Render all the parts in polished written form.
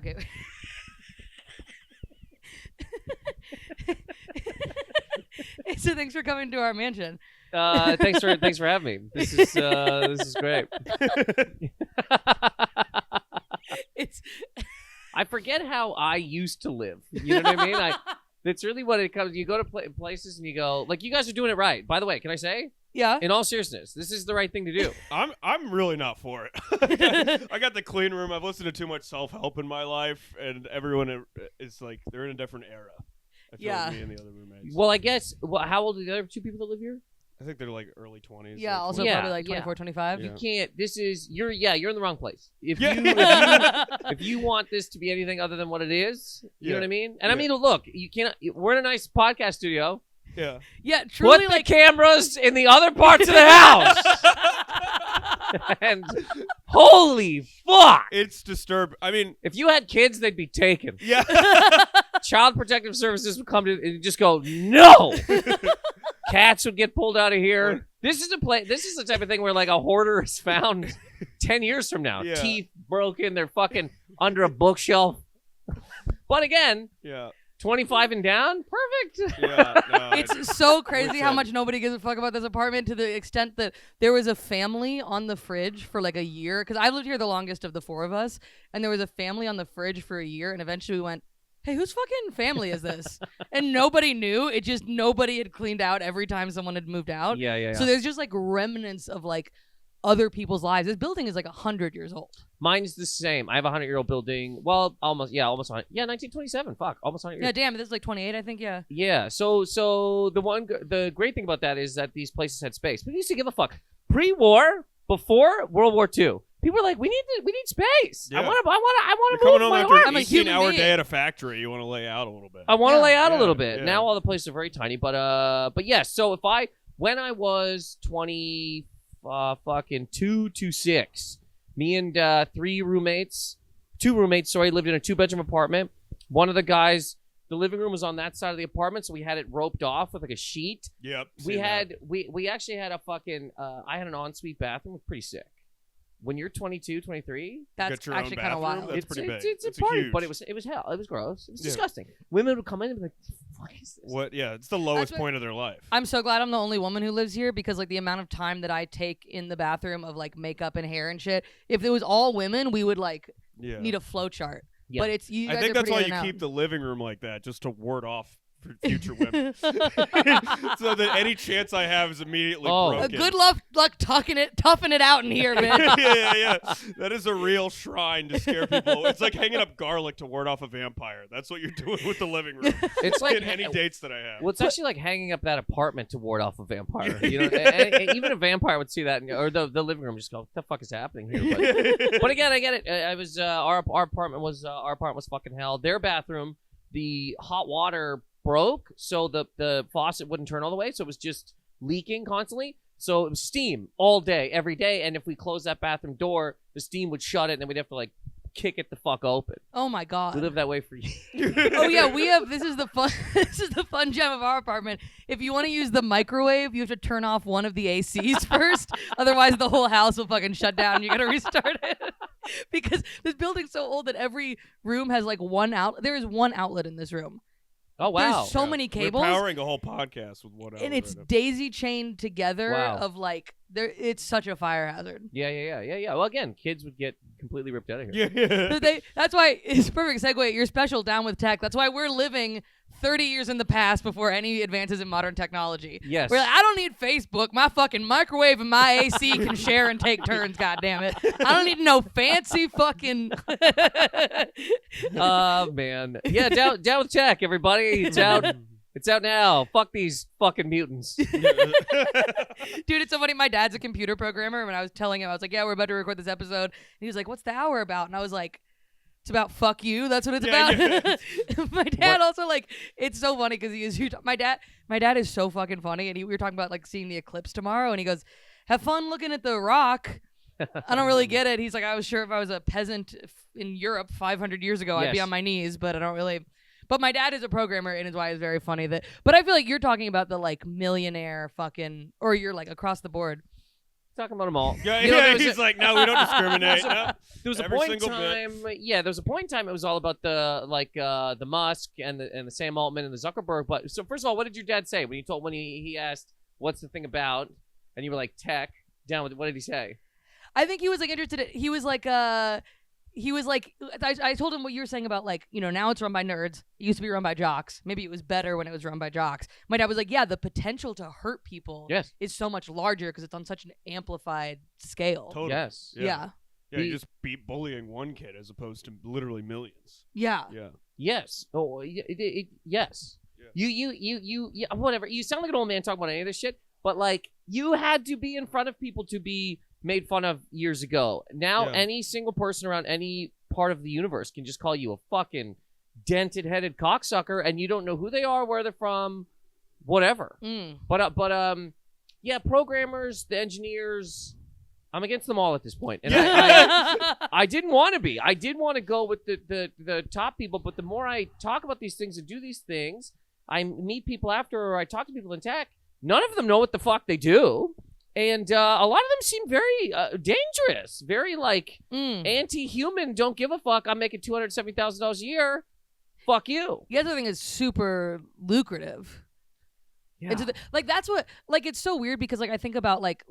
Okay. So thanks for coming to our mansion. Thanks for having me. This is great. I forget how I used to live. You know what I mean? It's really what it comes. You go to places and you go, like, you guys are doing it right. By the way, can I say? Yeah. In all seriousness, this is the right thing to do. I'm really not for it. I got the clean room. I've listened to too much self-help in my life, and everyone is like, they're in a different era. I feel like me and the other roommates. Well, I guess. Well, how old are the other two people that live here? I think they're like early 20s. Yeah, like also 20s. probably like 24, 25. You can't. You're in the wrong place. If you want this to be anything other than what it is, you know what I mean? And I mean, look, you can't. We're in a nice podcast studio. Yeah. Yeah, truly. Put the cameras in the other parts of the house. And holy fuck, it's disturbing. I mean, if you had kids, they'd be taken. Yeah. Child Protective Services would come to and just go, no. Cats would get pulled out of here. This is the type of thing where like a hoarder is found 10 years from now. Yeah. Teeth broken, they're fucking under a bookshelf. But again, 25 and down, perfect. Yeah, no, it's so crazy how much nobody gives a fuck about this apartment, to the extent that there was a family on the fridge for like a year. Because I've lived here the longest of the four of us, and there was a family on the fridge for a year, and eventually we went, hey, whose fucking family is this? And nobody knew. It just, nobody had cleaned out every time someone had moved out. Yeah. So there's just like remnants of like other people's lives. This building is like 100 years old. Mine's the same. I have a 100-year-old building. Well, almost 100. Yeah, 1927. Fuck, almost 100 years. Yeah, damn, this is like 28, I think, yeah. Yeah, so the great thing about that is that these places had space. But we used to give a fuck. Pre-war, before World War II, people were like, we need space. Yeah. I want to You're move coming my home after arm. an 18-hour day at a factory. You want to lay out a little bit. I want to lay out a little bit. Yeah. Now all the places are very tiny, but yeah. So when I was 20, fucking 2 to 6, me and two roommates, lived in a 2-bedroom apartment. One of the guys, the living room was on that side of the apartment, so we had it roped off with like a sheet. Yep. We actually had a fucking I had an ensuite bathroom. It was pretty sick. When you're 22, 23, that's actually kind of wild. That's pretty big. It's a party, huge. but it was hell. It was gross. It was disgusting. Women would come in and be like, "What is this?" What? Yeah, it's the lowest point of their life. I'm so glad I'm the only woman who lives here, because like the amount of time that I take in the bathroom of like makeup and hair and shit. If it was all women, we would like need a flow chart. Yeah. But it's you. I guys think are that's why pretty you in and keep out. the living room like that, just to ward off for future women, so that any chance I have is immediately broken. Good luck toughing it out in here, man. yeah. That is a real shrine to scare people. It's like hanging up garlic to ward off a vampire. That's what you're doing with the living room. It's like in any dates that I have. Well, it's actually like hanging up that apartment to ward off a vampire. You know, and even a vampire would see that, or the living room just go, "What the fuck is happening here?" But again, I get it. I was our apartment was fucking hell. Their bathroom, the hot water broke, so the faucet wouldn't turn all the way, so it was just leaking constantly. So it was steam all day, every day, and if we closed that bathroom door, the steam would shut it, and then we'd have to like kick it the fuck open. Oh my god. We lived that way for years. Oh yeah, we have. This is the fun gem of our apartment. If you want to use the microwave, you have to turn off one of the ACs first. Otherwise, the whole house will fucking shut down. You gotta restart it. Because this building's so old that every room has like one outlet. There is one outlet in this room. Oh wow! There's so many cables. We're powering a whole podcast with one. And it's daisy chained together. Wow. Of like, it's such a fire hazard. Yeah. Well, again, kids would get completely ripped out of here. Yeah. That's why it's a perfect segue. You're special down with tech. That's why we're living 30 years in the past before any advances in modern technology. Yes. We're like, I don't need Facebook. My fucking microwave and my AC can share and take turns, goddammit. I don't need no fancy fucking... Oh, man. Yeah, down with tech, everybody. It's out. It's out now. Fuck these fucking mutants. Dude, it's so funny. My dad's a computer programmer. When I was telling him, I was like, yeah, we're about to record this episode. And he was like, what's the hour about? And I was like, it's about fuck you. That's what it's about. Yeah. My dad also, like, it's so funny because my dad is so fucking funny. And we were talking about like seeing the eclipse tomorrow. And he goes, have fun looking at the rock. I don't really get it. He's like, I was sure if I was a peasant in Europe 500 years ago, I'd be on my knees, but I don't really. But my dad is a programmer, and is why it's very funny that. But I feel like you're talking about the like millionaire fucking, or you're like across the board. Talking about them all. Yeah, he's like, no, we don't discriminate. No. There was a Every point in single time. Yeah, there was a point in time. It was all about the Musk and the Sam Altman and the Zuckerberg. But so first of all, what did your dad say when he asked what's the thing about, and you were like tech? Down with it. What did he say? I think he was like interested. He was like I told him what you were saying about like, now it's run by nerds. It used to be run by jocks. Maybe it was better when it was run by jocks. My dad was like, yeah, the potential to hurt people is so much larger because it's on such an amplified scale. Totally. Yes. Yeah. Yeah, you just beat bullying one kid as opposed to literally millions. Yeah. Yeah. Yes. Oh, yes. Yeah. You whatever. You sound like an old man talking about any of this shit, but like you had to be in front of people to be made fun of years ago. Now any single person around any part of the universe can just call you a fucking dented-headed cocksucker, and you don't know who they are, where they're from, whatever. But yeah, programmers, the engineers, I'm against them all at this point. And I didn't want to be. I did want to go with the top people, but the more I talk about these things and do these things, I meet people after, or I talk to people in tech, none of them know what the fuck they do. And a lot of them seem very dangerous, very like anti-human. Don't give a fuck. I'm making $270,000 a year. Fuck you. The other thing is super lucrative. Yeah. Like that's what like it's so weird because like I think about like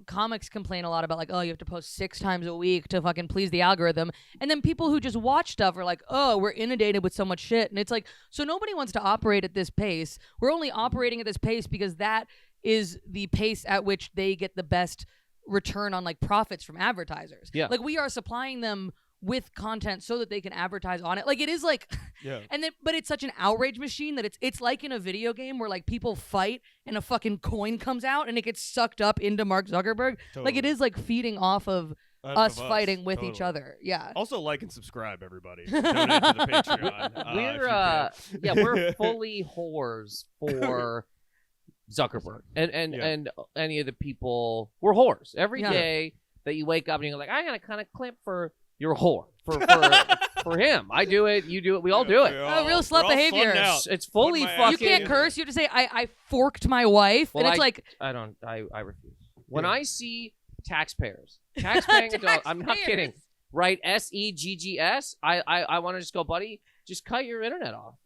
comics complain a lot about like, oh, you have to post 6 times a week to fucking please the algorithm, and then people who just watch stuff are like, oh, we're inundated with so much shit, and it's like, so nobody wants to operate at this pace. We're only operating at this pace because that is the pace at which they get the best return on like profits from advertisers. Yeah. Like we are supplying them with content so that they can advertise on it. Like it is like, and then, but it's such an outrage machine that it's like in a video game where like people fight and a fucking coin comes out and it gets sucked up into Mark Zuckerberg. Totally. Like it is like feeding off of us fighting with each other. Yeah. Also like and subscribe, everybody. Donate to the Patreon. We're fully whores for Zuckerberg and any of the people. We're whores every day that you wake up and you're like, I gotta kind of clamp for your whore for him. I do it, you do it, we all do it. Real slut behavior. It's fully fucking. You can't curse. You have to say I forked my wife, and it's like I refuse. When I see taxpaying adults, I'm not kidding. Right, SEGGS. I want to just go, buddy. Just cut your internet off.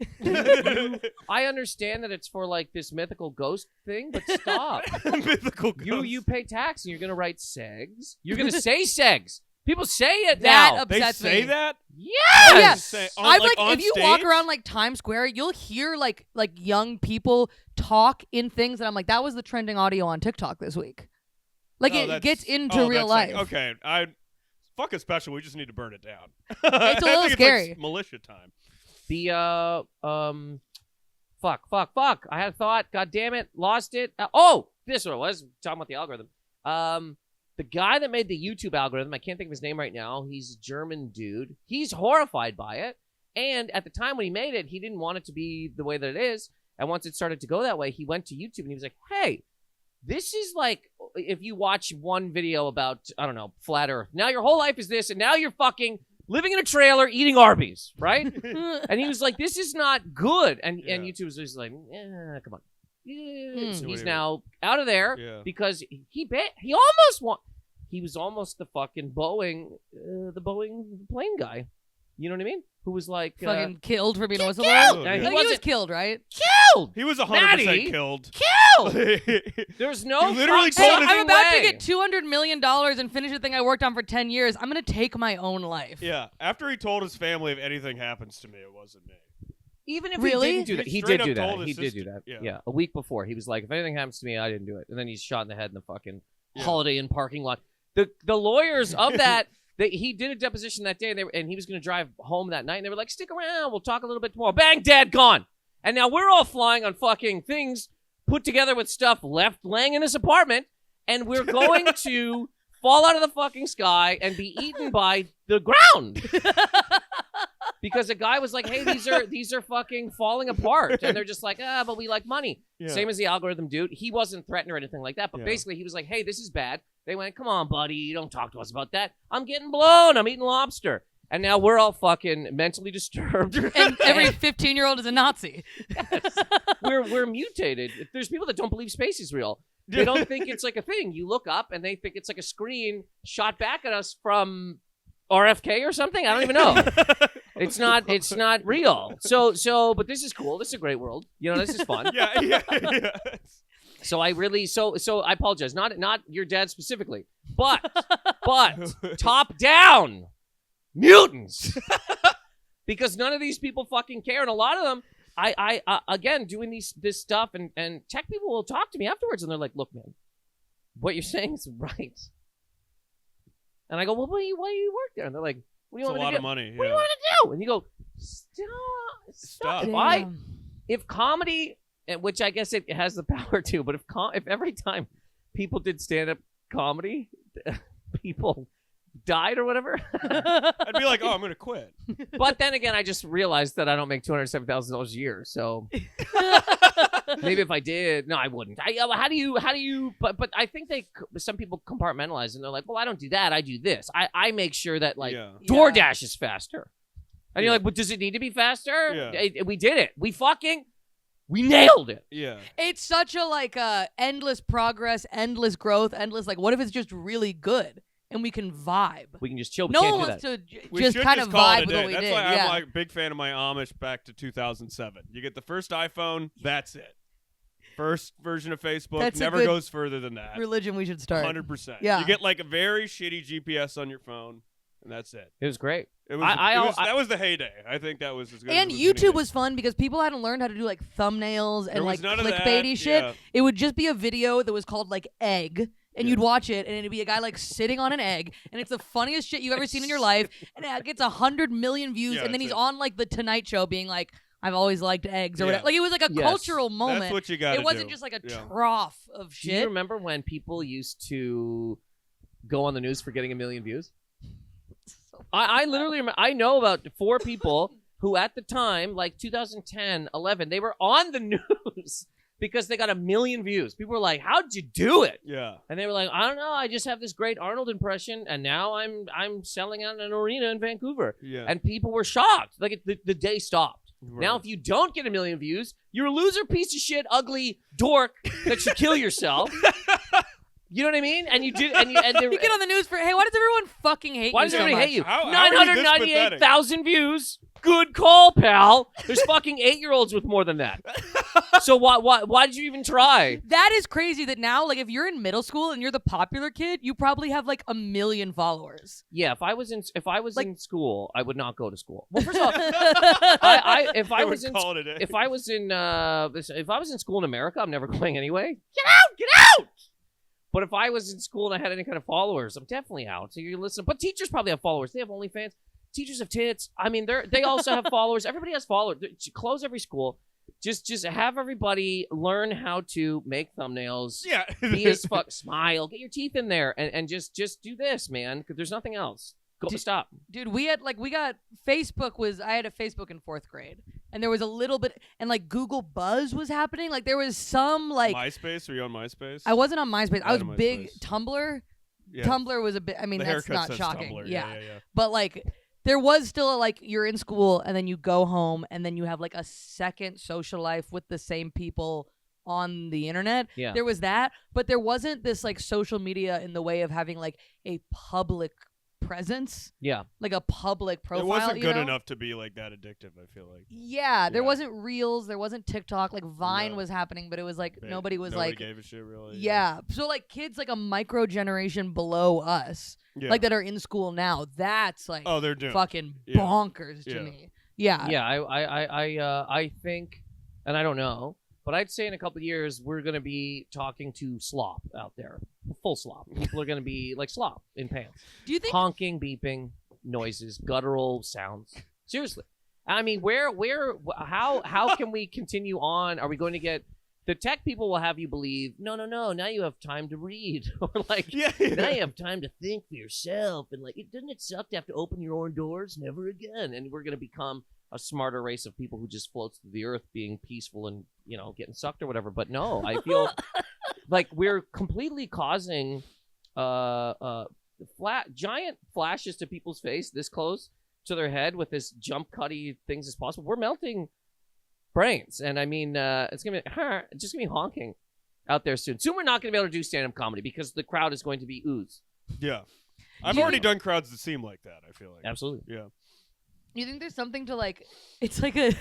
I understand that it's for like this mythical ghost thing, but stop. Mythical ghost. You pay tax and you're gonna write segs. You're gonna say segs. People say it that now. Upsets they say me. that? Yes. Oh, yeah. I'm like if you walk around like Times Square, you'll hear like young people talk in things, and I'm like, that was the trending audio on TikTok this week. Like it gets into real life. Like, okay, fuck it special. We just need to burn it down. It's a little scary. It's like militia time. The fuck. I had a thought. God damn it, lost it. This is what it was. Talking about the algorithm. The guy that made the YouTube algorithm, I can't think of his name right now. He's a German dude. He's horrified by it. And at the time when he made it, he didn't want it to be the way that it is. And once it started to go that way, he went to YouTube and he was like, hey, this is like if you watch one video about, I don't know, flat Earth. Now your whole life is this, and now you're fucking living in a trailer eating Arby's, right? And he was like, this is not good. And YouTube was just like, come on. So he's now out of there because he was almost the fucking Boeing plane guy. You know what I mean? Who was like fucking killed for being a whistleblower. He was killed, right? Killed. He was 100% Maddie, killed. There's no. You literally told him. I'm about to get $200 million and finish the thing I worked on for 10 years. I'm gonna take my own life. Yeah. After he told his family, if anything happens to me, it wasn't me. Even if really? he didn't do that, he did do that. He sister. did do that. Yeah. A week before, he was like, if anything happens to me, I didn't do it. And then he's shot in the head in the fucking Holiday Inn parking lot. The lawyers of that. He did a deposition that day, and he was going to drive home that night, and they were like, stick around, we'll talk a little bit tomorrow. Bang, dead, gone. And now we're all flying on fucking things put together with stuff left laying in his apartment, and we're going to fall out of the fucking sky and be eaten by the ground. Because a guy was like, hey, these are fucking falling apart. And they're just like, but we like money. Yeah. Same as the algorithm dude. He wasn't threatened or anything like that. But basically, he was like, hey, this is bad. They went, come on, buddy. You don't talk to us about that. I'm getting blown. I'm eating lobster. And now we're all fucking mentally disturbed. And every 15-year-old is a Nazi. Yes. We're mutated. There's people that don't believe space is real. They don't think it's like a thing. You look up and they think it's like a screen shot back at us from RFK or something. I don't even know. It's not real. So, but this is cool. This is a great world. This is fun. Yeah. So I apologize. Not your dad specifically, but top down mutants. Because none of these people fucking care, and a lot of them, I again doing this stuff, and tech people will talk to me afterwards, and they're like, "Look, man, what you're saying is right." And I go, "Well, why do you work there?" And they're like, "What do you want me to do?" It's a lot of money. What do you want to do? And you go, "Stop." If comedy, which I guess it has the power to, but if every time people did stand-up comedy, people died or whatever, I'd be like, "Oh, I'm gonna quit." But then again, I just realized that I don't make $207,000 a year, so maybe if I did, no, I wouldn't. How do you? But I think some people compartmentalize and they're like, well, I don't do that. I do this. I make sure that DoorDash is faster. And you're like, well, does it need to be faster? Yeah. We did it. We nailed it. Yeah. It's such a endless progress, endless growth, endless what if it's just really good? And we can vibe. We can just chill. No one wants to just kind of vibe with what we did. That's why I'm like a big fan of my Amish back to 2007. You get the first iPhone, that's it. First version of Facebook never goes further than that. Religion we should start. 100%. Yeah. You get like a very shitty GPS on your phone, and that's it. It was great. That was the heyday. I think that was as good. And YouTube was fun because people hadn't learned how to do thumbnails and clickbaity shit. Yeah. It would just be a video that was called egg. And you'd watch it, and it'd be a guy sitting on an egg, and it's the funniest shit you've ever seen in your life, and it gets 100 million views, and then he's on the Tonight Show being like, "I've always liked eggs," or whatever. It was a cultural moment. That's what you got. It wasn't just a trough of shit. Do you remember when people used to go on the news for getting 1 million views? I literally remember. I know about 4 people who at the time, 2010, 11, they were on the news. Because they got 1 million views. People were like, how'd you do it? Yeah. And they were like, I don't know. I just have this great Arnold impression, and now I'm selling out an arena in Vancouver. Yeah. And people were shocked. The day stopped. Right. Now, if you don't get 1 million views, you're a loser, piece of shit, ugly dork that should kill yourself. You know what I mean? And you did. And you get on the news for, hey, why does everyone fucking hate you? Why does everybody hate you? 998,000 views. Good call, pal. There's fucking 8-year-olds with more than that. So why did you even try? That is crazy that now, if you're in middle school and you're the popular kid, you probably have 1 million followers. Yeah, if I was in in school, I would not go to school. Well, first of all, if I was in school in America, I'm never going anyway. Get out! But if I was in school and I had any kind of followers, I'm definitely out. So you listen. But teachers probably have followers. They have OnlyFans. Teachers have tits. I mean, they also have followers. Everybody has followers. Close every school. Just have everybody learn how to make thumbnails. Yeah. Be as fuck. Smile. Get your teeth in there, and just do this, man. Because there's nothing else. Stop. Dude, we had Facebook I had a Facebook in 4th grade, and there was a little bit, and Google Buzz was happening. There was some MySpace. Were you on MySpace? I wasn't on MySpace. I was on big MySpace. Tumblr. Yeah. Tumblr was a bit. I mean, The that's haircut not says shocking. Tumblr. Yeah. Yeah. But there was still you're in school, and then you go home, and then you have a second social life with the same people on the internet. Yeah. There was that, but there wasn't this social media in the way of having a public presence. Yeah. A public profile. It wasn't good you know? enough to be that addictive, I feel like. Yeah, there wasn't Reels, there wasn't TikTok. Vine was happening, but it was nobody gave a shit really. Yeah. So kids a micro generation below us, that are in school now. That's they're doomed. Fucking bonkers to me. Yeah. Yeah, I think, and I don't know, but I'd say in a couple of years we're gonna be talking to slop out there, full slop. People are gonna be slop in pants. Do you think honking, beeping, noises, guttural sounds? Seriously, I mean, how can we continue on? Are we going to get? The tech people will have you believe, no, now you have time to read. Or now you have time to think for yourself. And doesn't it suck to have to open your own doors? Never again. And we're going to become a smarter race of people who just floats through the earth being peaceful and, getting sucked or whatever. But no, I feel we're completely causing giant flashes to people's face this close to their head with this jump cutty things as possible. We're melting brains, and I mean, it's just gonna be honking. out there soon. Soon we're not going to be able to do stand-up comedy because the crowd is going to be ooze. Yeah. I've already done crowds that seem like that, I feel like. Absolutely. Yeah. You think there's something to like? It's like a,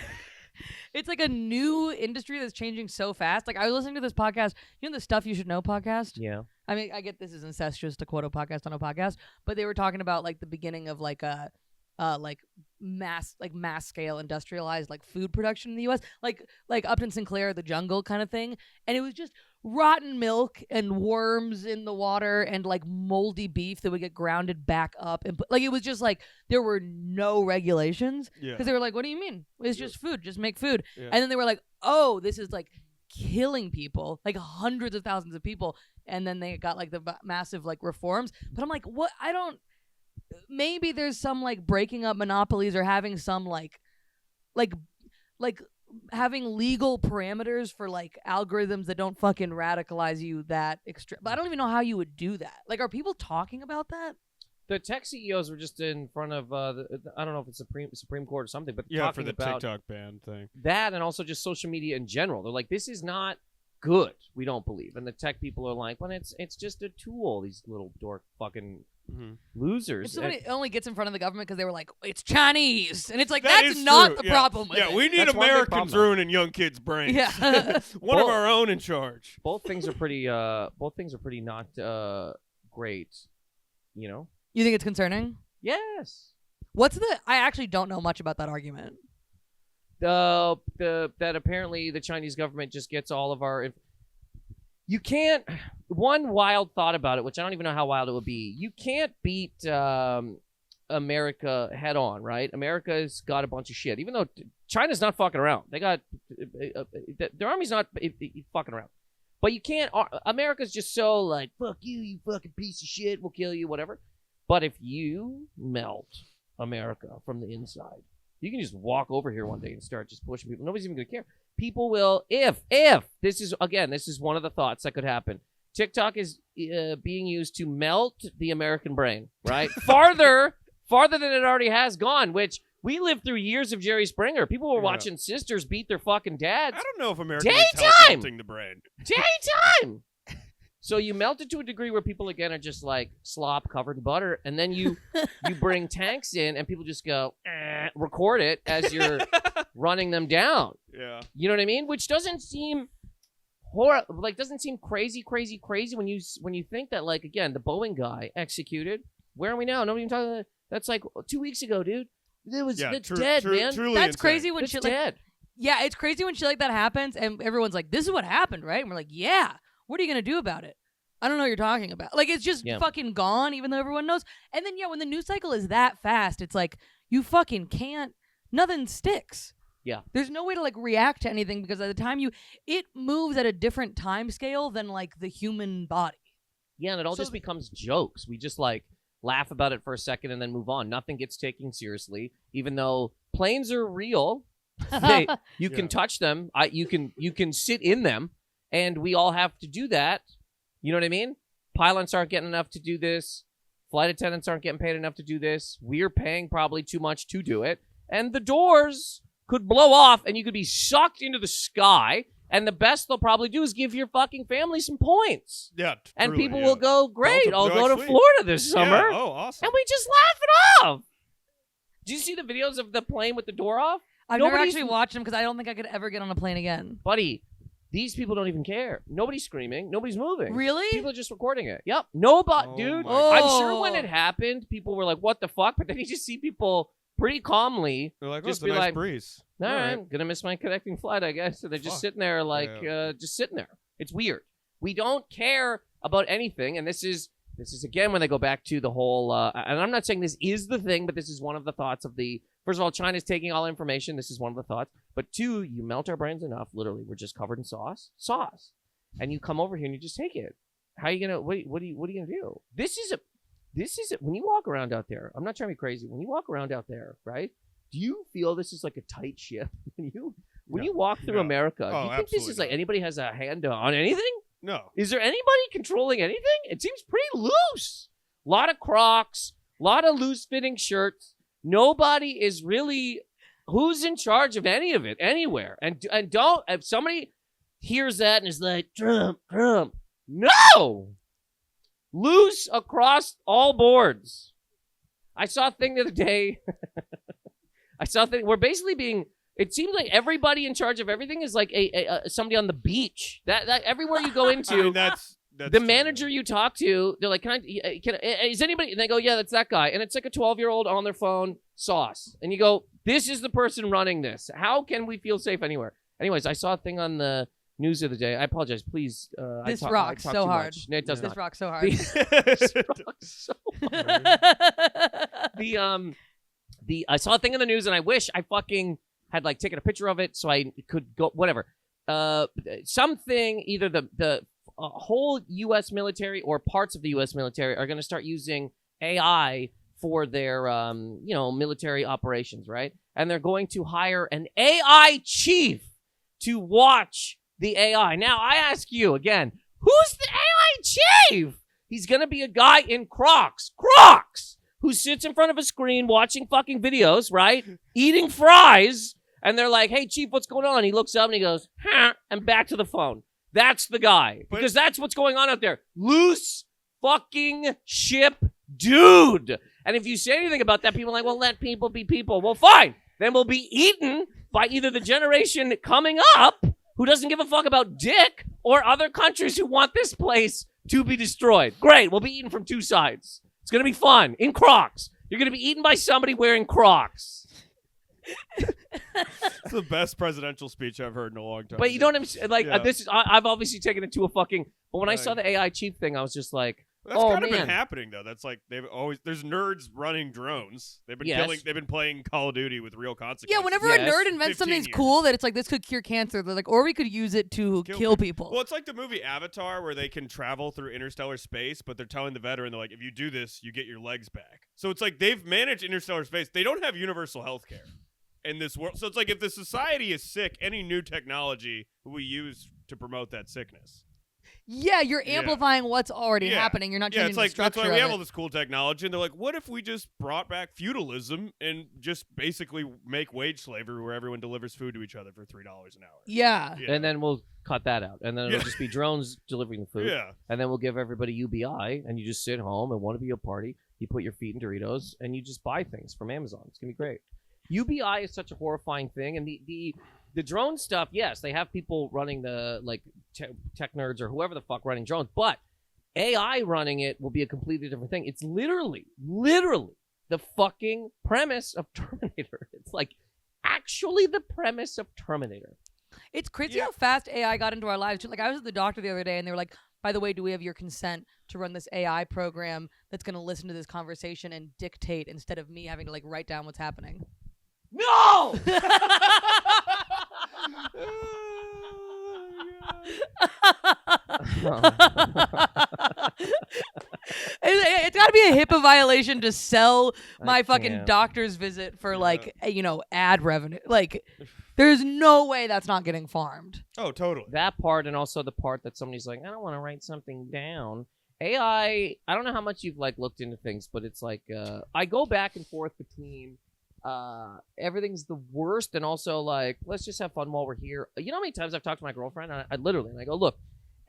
it's like a new industry that's changing so fast. Like I was listening to this podcast, you know, the Stuff You Should Know podcast. Yeah. I mean, I get this is incestuous to quote a podcast on a podcast, but they were talking about like the beginning of like a, like mass scale industrialized like food production in the U.S. like Upton Sinclair, The Jungle kind of thing, and it was just rotten milk and worms in the water and like moldy beef that would get grounded back up, and like it was just like there were no regulations because they were like, what do you mean? It's just food, just make food. And then they were like, oh, this is like killing people, like hundreds of thousands of people, and then they got like the massive like reforms. But I'm like, what? I don't. Maybe there's some like breaking up monopolies or having some like having legal parameters for like algorithms that don't fucking radicalize you that extreme. But I don't even know how you would do that. Like, are people talking about that? The tech CEOs were just in front of I don't know if it's Supreme Court or something, but yeah, talking for the about TikTok ban thing. That and also just social media in general. They're like, this is not good. We don't believe. And the tech people are like, well, it's just a tool. These little dork fucking losers. If somebody only gets in front of the government because they were like, it's Chinese, and it's like That that's is not true. the problem with it. Yeah, we need That's one big Americans problem. ruining young kids' brains. Yeah. One of our own in charge. Both things are pretty. Both things are pretty not great. You know. You think it's concerning? Yes. What's the? I actually don't know much about that argument. That apparently the Chinese government just gets all of our. You can't. One wild thought about it, which I don't even know how wild it would be. You can't beat America head on, right? America's got a bunch of shit. Even though China's not fucking around, they got their army's not fucking around. But you can't. America's just so like, fuck you, you fucking piece of shit. We'll kill you, whatever. But if you melt America from the inside, you can just walk over here one day and start just pushing people. Nobody's even gonna care. People will, if this is one of the thoughts that could happen. TikTok is being used to melt the American brain, right? farther than it already has gone, which we lived through years of Jerry Springer. People were watching sisters beat their fucking dads. I don't know if America needs help Daytime! melting the brain. Daytime! So you melt it to a degree where people, again, are just like slop covered in butter, and then you bring tanks in, and people just go, record it as you're running them down. Yeah. You know what I mean? Which doesn't seem doesn't seem crazy when you think that, like, again, the Boeing guy executed. Where are we now? Nobody even talking about. That's like 2 weeks ago, dude. That's dead, man. Truly That's insane. crazy when It's shit dead. like yeah, it's crazy when shit like that happens, and everyone's like, "This is what happened, right?" And we're like, "Yeah, what are you gonna do about it?" I don't know what you're talking about. Like, it's just fucking gone, even though everyone knows. And then when the news cycle is that fast, it's like you fucking can't. Nothing sticks. Yeah. There's no way to like react to anything because at the time it moves at a different time scale than like the human body. Yeah, and it all just becomes jokes. We just like laugh about it for a second and then move on. Nothing gets taken seriously, even though planes are real. You can touch them. You can sit in them, and we all have to do that. You know what I mean? Pilots aren't getting enough to do this. Flight attendants aren't getting paid enough to do this. We're paying probably too much to do it. And the doors could blow off, and you could be sucked into the sky. And the best they'll probably do is give your fucking family some points. Yeah, and truly, people will go, great, I'll go to sweet. Florida this summer. Yeah. Oh, awesome. And we just laugh it off. Do you see the videos of the plane with the door off? I've never actually watched them because I don't think I could ever get on a plane again. Buddy, these people don't even care. Nobody's screaming. Nobody's moving. Really? People are just recording it. Yep. Nobody, dude. my I'm sure when it happened, people were like, what the fuck? But then you just see people pretty calmly They're like, just it's a be nice like, breeze. all right, I'm going to miss my connecting flight, I guess. So they're just sitting there like, just sitting there. It's weird. We don't care about anything. And this is again, when they go back to the whole, and I'm not saying this is the thing, but this is one of the thoughts of the, first of all, China's taking all information. This is one of the thoughts. But two, you melt our brains enough. Literally, we're just covered in sauce. And you come over here and you just take it. How are you going to, what are you going to do? This is when you walk around out there, I'm not trying to be crazy. When you walk around out there, right? Do you feel this is like a tight ship? When you walk through America, do you think this is like anybody has a hand on anything? No. Is there anybody controlling anything? It seems pretty loose. A lot of Crocs, a lot of loose-fitting shirts. Nobody is really who's in charge of any of it anywhere. And don't if somebody hears that and is like, Trump. No! Loose across all boards. I saw a thing the other day. We're basically being. It seems like everybody in charge of everything is like a somebody on the beach. That everywhere you go into, I mean, that's the true. manager you talk to, they're like, is anybody? And they go, yeah, that's that guy. And it's like a 12-year-old on their phone, sauce. And you go, this is the person running this. How can we feel safe anywhere? Anyways, I saw a thing on the news the other day. I apologize. Please. This rocks so hard. No, it does This not. rocks so hard. This rocks so hard. I saw a thing in the news, and I wish I fucking had like taken a picture of it so I could go whatever. Something either the whole U.S. military or parts of the U.S. military are going to start using AI for their military operations, right? And they're going to hire an AI chief to watch the AI. Now I ask you again, who's the AI chief? He's going to be a guy in Crocs, who sits in front of a screen watching fucking videos, right? Eating fries. And they're like, hey, chief, what's going on? He looks up and he goes, huh, and back to the phone. That's the guy. Because that's what's going on out there. Loose fucking ship dude. And if you say anything about that, people are like, well, let people be people. Well, fine. Then we'll be eaten by either the generation coming up who doesn't give a fuck about dick or other countries who want this place to be destroyed. Great. We'll be eaten from two sides. It's going to be fun. In Crocs. You're going to be eaten by somebody wearing Crocs. It's the best presidential speech I've heard in a long time. But you know what I'm saying? Like, Yeah. this is, I've obviously taken it to a fucking, but when I saw the AI chief thing, I was just like, That's oh, kind of man. been happening though. That's like there's nerds running drones. They've been Yes. they've been playing Call of Duty with real consequences. Yeah, whenever Yes. a nerd invents 15 something years. cool that it's like this could cure cancer, they're like, or we could use it to kill people. Well, it's like the movie Avatar where they can travel through interstellar space, but they're telling the veteran, they're like, if you do this, you get your legs back. So it's like they've managed interstellar space. They don't have universal health care in this world. So it's like if the society is sick, any new technology we use to promote that sickness. Yeah, you're Yeah. amplifying what's already Yeah. happening. You're not Yeah, changing it's like the structure that's why we of have it. all this cool technology, and they're like, what if we just brought back feudalism and just basically make wage slavery where everyone delivers food to each other for $3 an hour? Yeah. You know? and then we'll cut that out. And then it'll Yeah. just be drones delivering the food. Yeah. And then we'll give everybody UBI, and you just sit home and want to be a party. You put your feet in Doritos, and you just buy things from Amazon. It's going to be great. UBI is such a horrifying thing, and the drone stuff, yes, they have people running the, like, tech nerds or whoever the fuck running drones, but AI running it will be a completely different thing. It's literally the fucking premise of Terminator. It's like actually the premise of Terminator. It's crazy Yeah. how fast AI got into our lives. Too. Like, I was at the doctor the other day, and they were like, by the way, do we have your consent to run this AI program that's going to listen to this conversation and dictate instead of me having to, like, write down what's happening? No! It's got to be a HIPAA violation to sell I my fucking can't. doctor's visit for like ad revenue. Like, there's no way that's not getting farmed. Oh, totally. That part, and also the part that somebody's like, I don't want to write something down. AI, I don't know how much you've like looked into things, but it's like I go back and forth between everything's the worst and also like let's just have fun while we're here. You know how many times I've talked to my girlfriend and I literally and I go, look,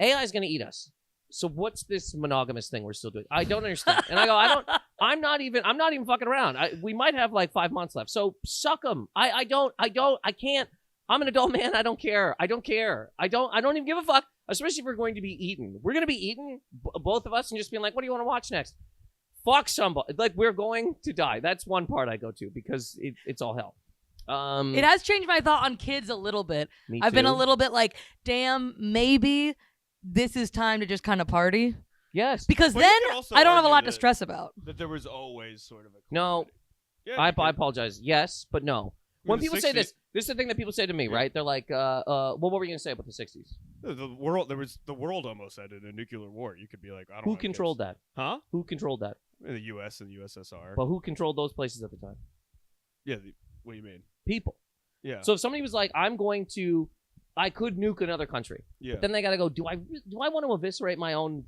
AI is gonna eat us. So what's this monogamous thing we're still doing? I don't understand. And I go, I'm not even fucking around. We might have like 5 months left. So suck them. I can't. I'm an adult man. I don't care. I don't even give a fuck. Especially if we're going to be eaten. We're going to be eaten, both of us, and just being like, what do you want to watch next? Fuck somebody. Like, we're going to die. That's one part I go to because it's all hell. It has changed my thought on kids a little bit. Me I've been a too. little bit like, damn, maybe this is time to just kind of party. Yes. Because Well, you then could also I don't have a argue lot to that- stress about. That there was always sort of a No. Yeah, I you could. apologize. Yes, but no. In When the people say 60s this is the thing that people say to me, right? They're like, well, what were you going to say about the 60s? The world almost ended in a nuclear war. You could be like, I don't. Who have controlled kids. that? Huh? Who controlled that? The U.S. and the USSR. But who controlled those places at the time? Yeah. What do you mean? People. Yeah. So if somebody was like, I could nuke another country. yeah. But then they got to go, do I want to eviscerate my own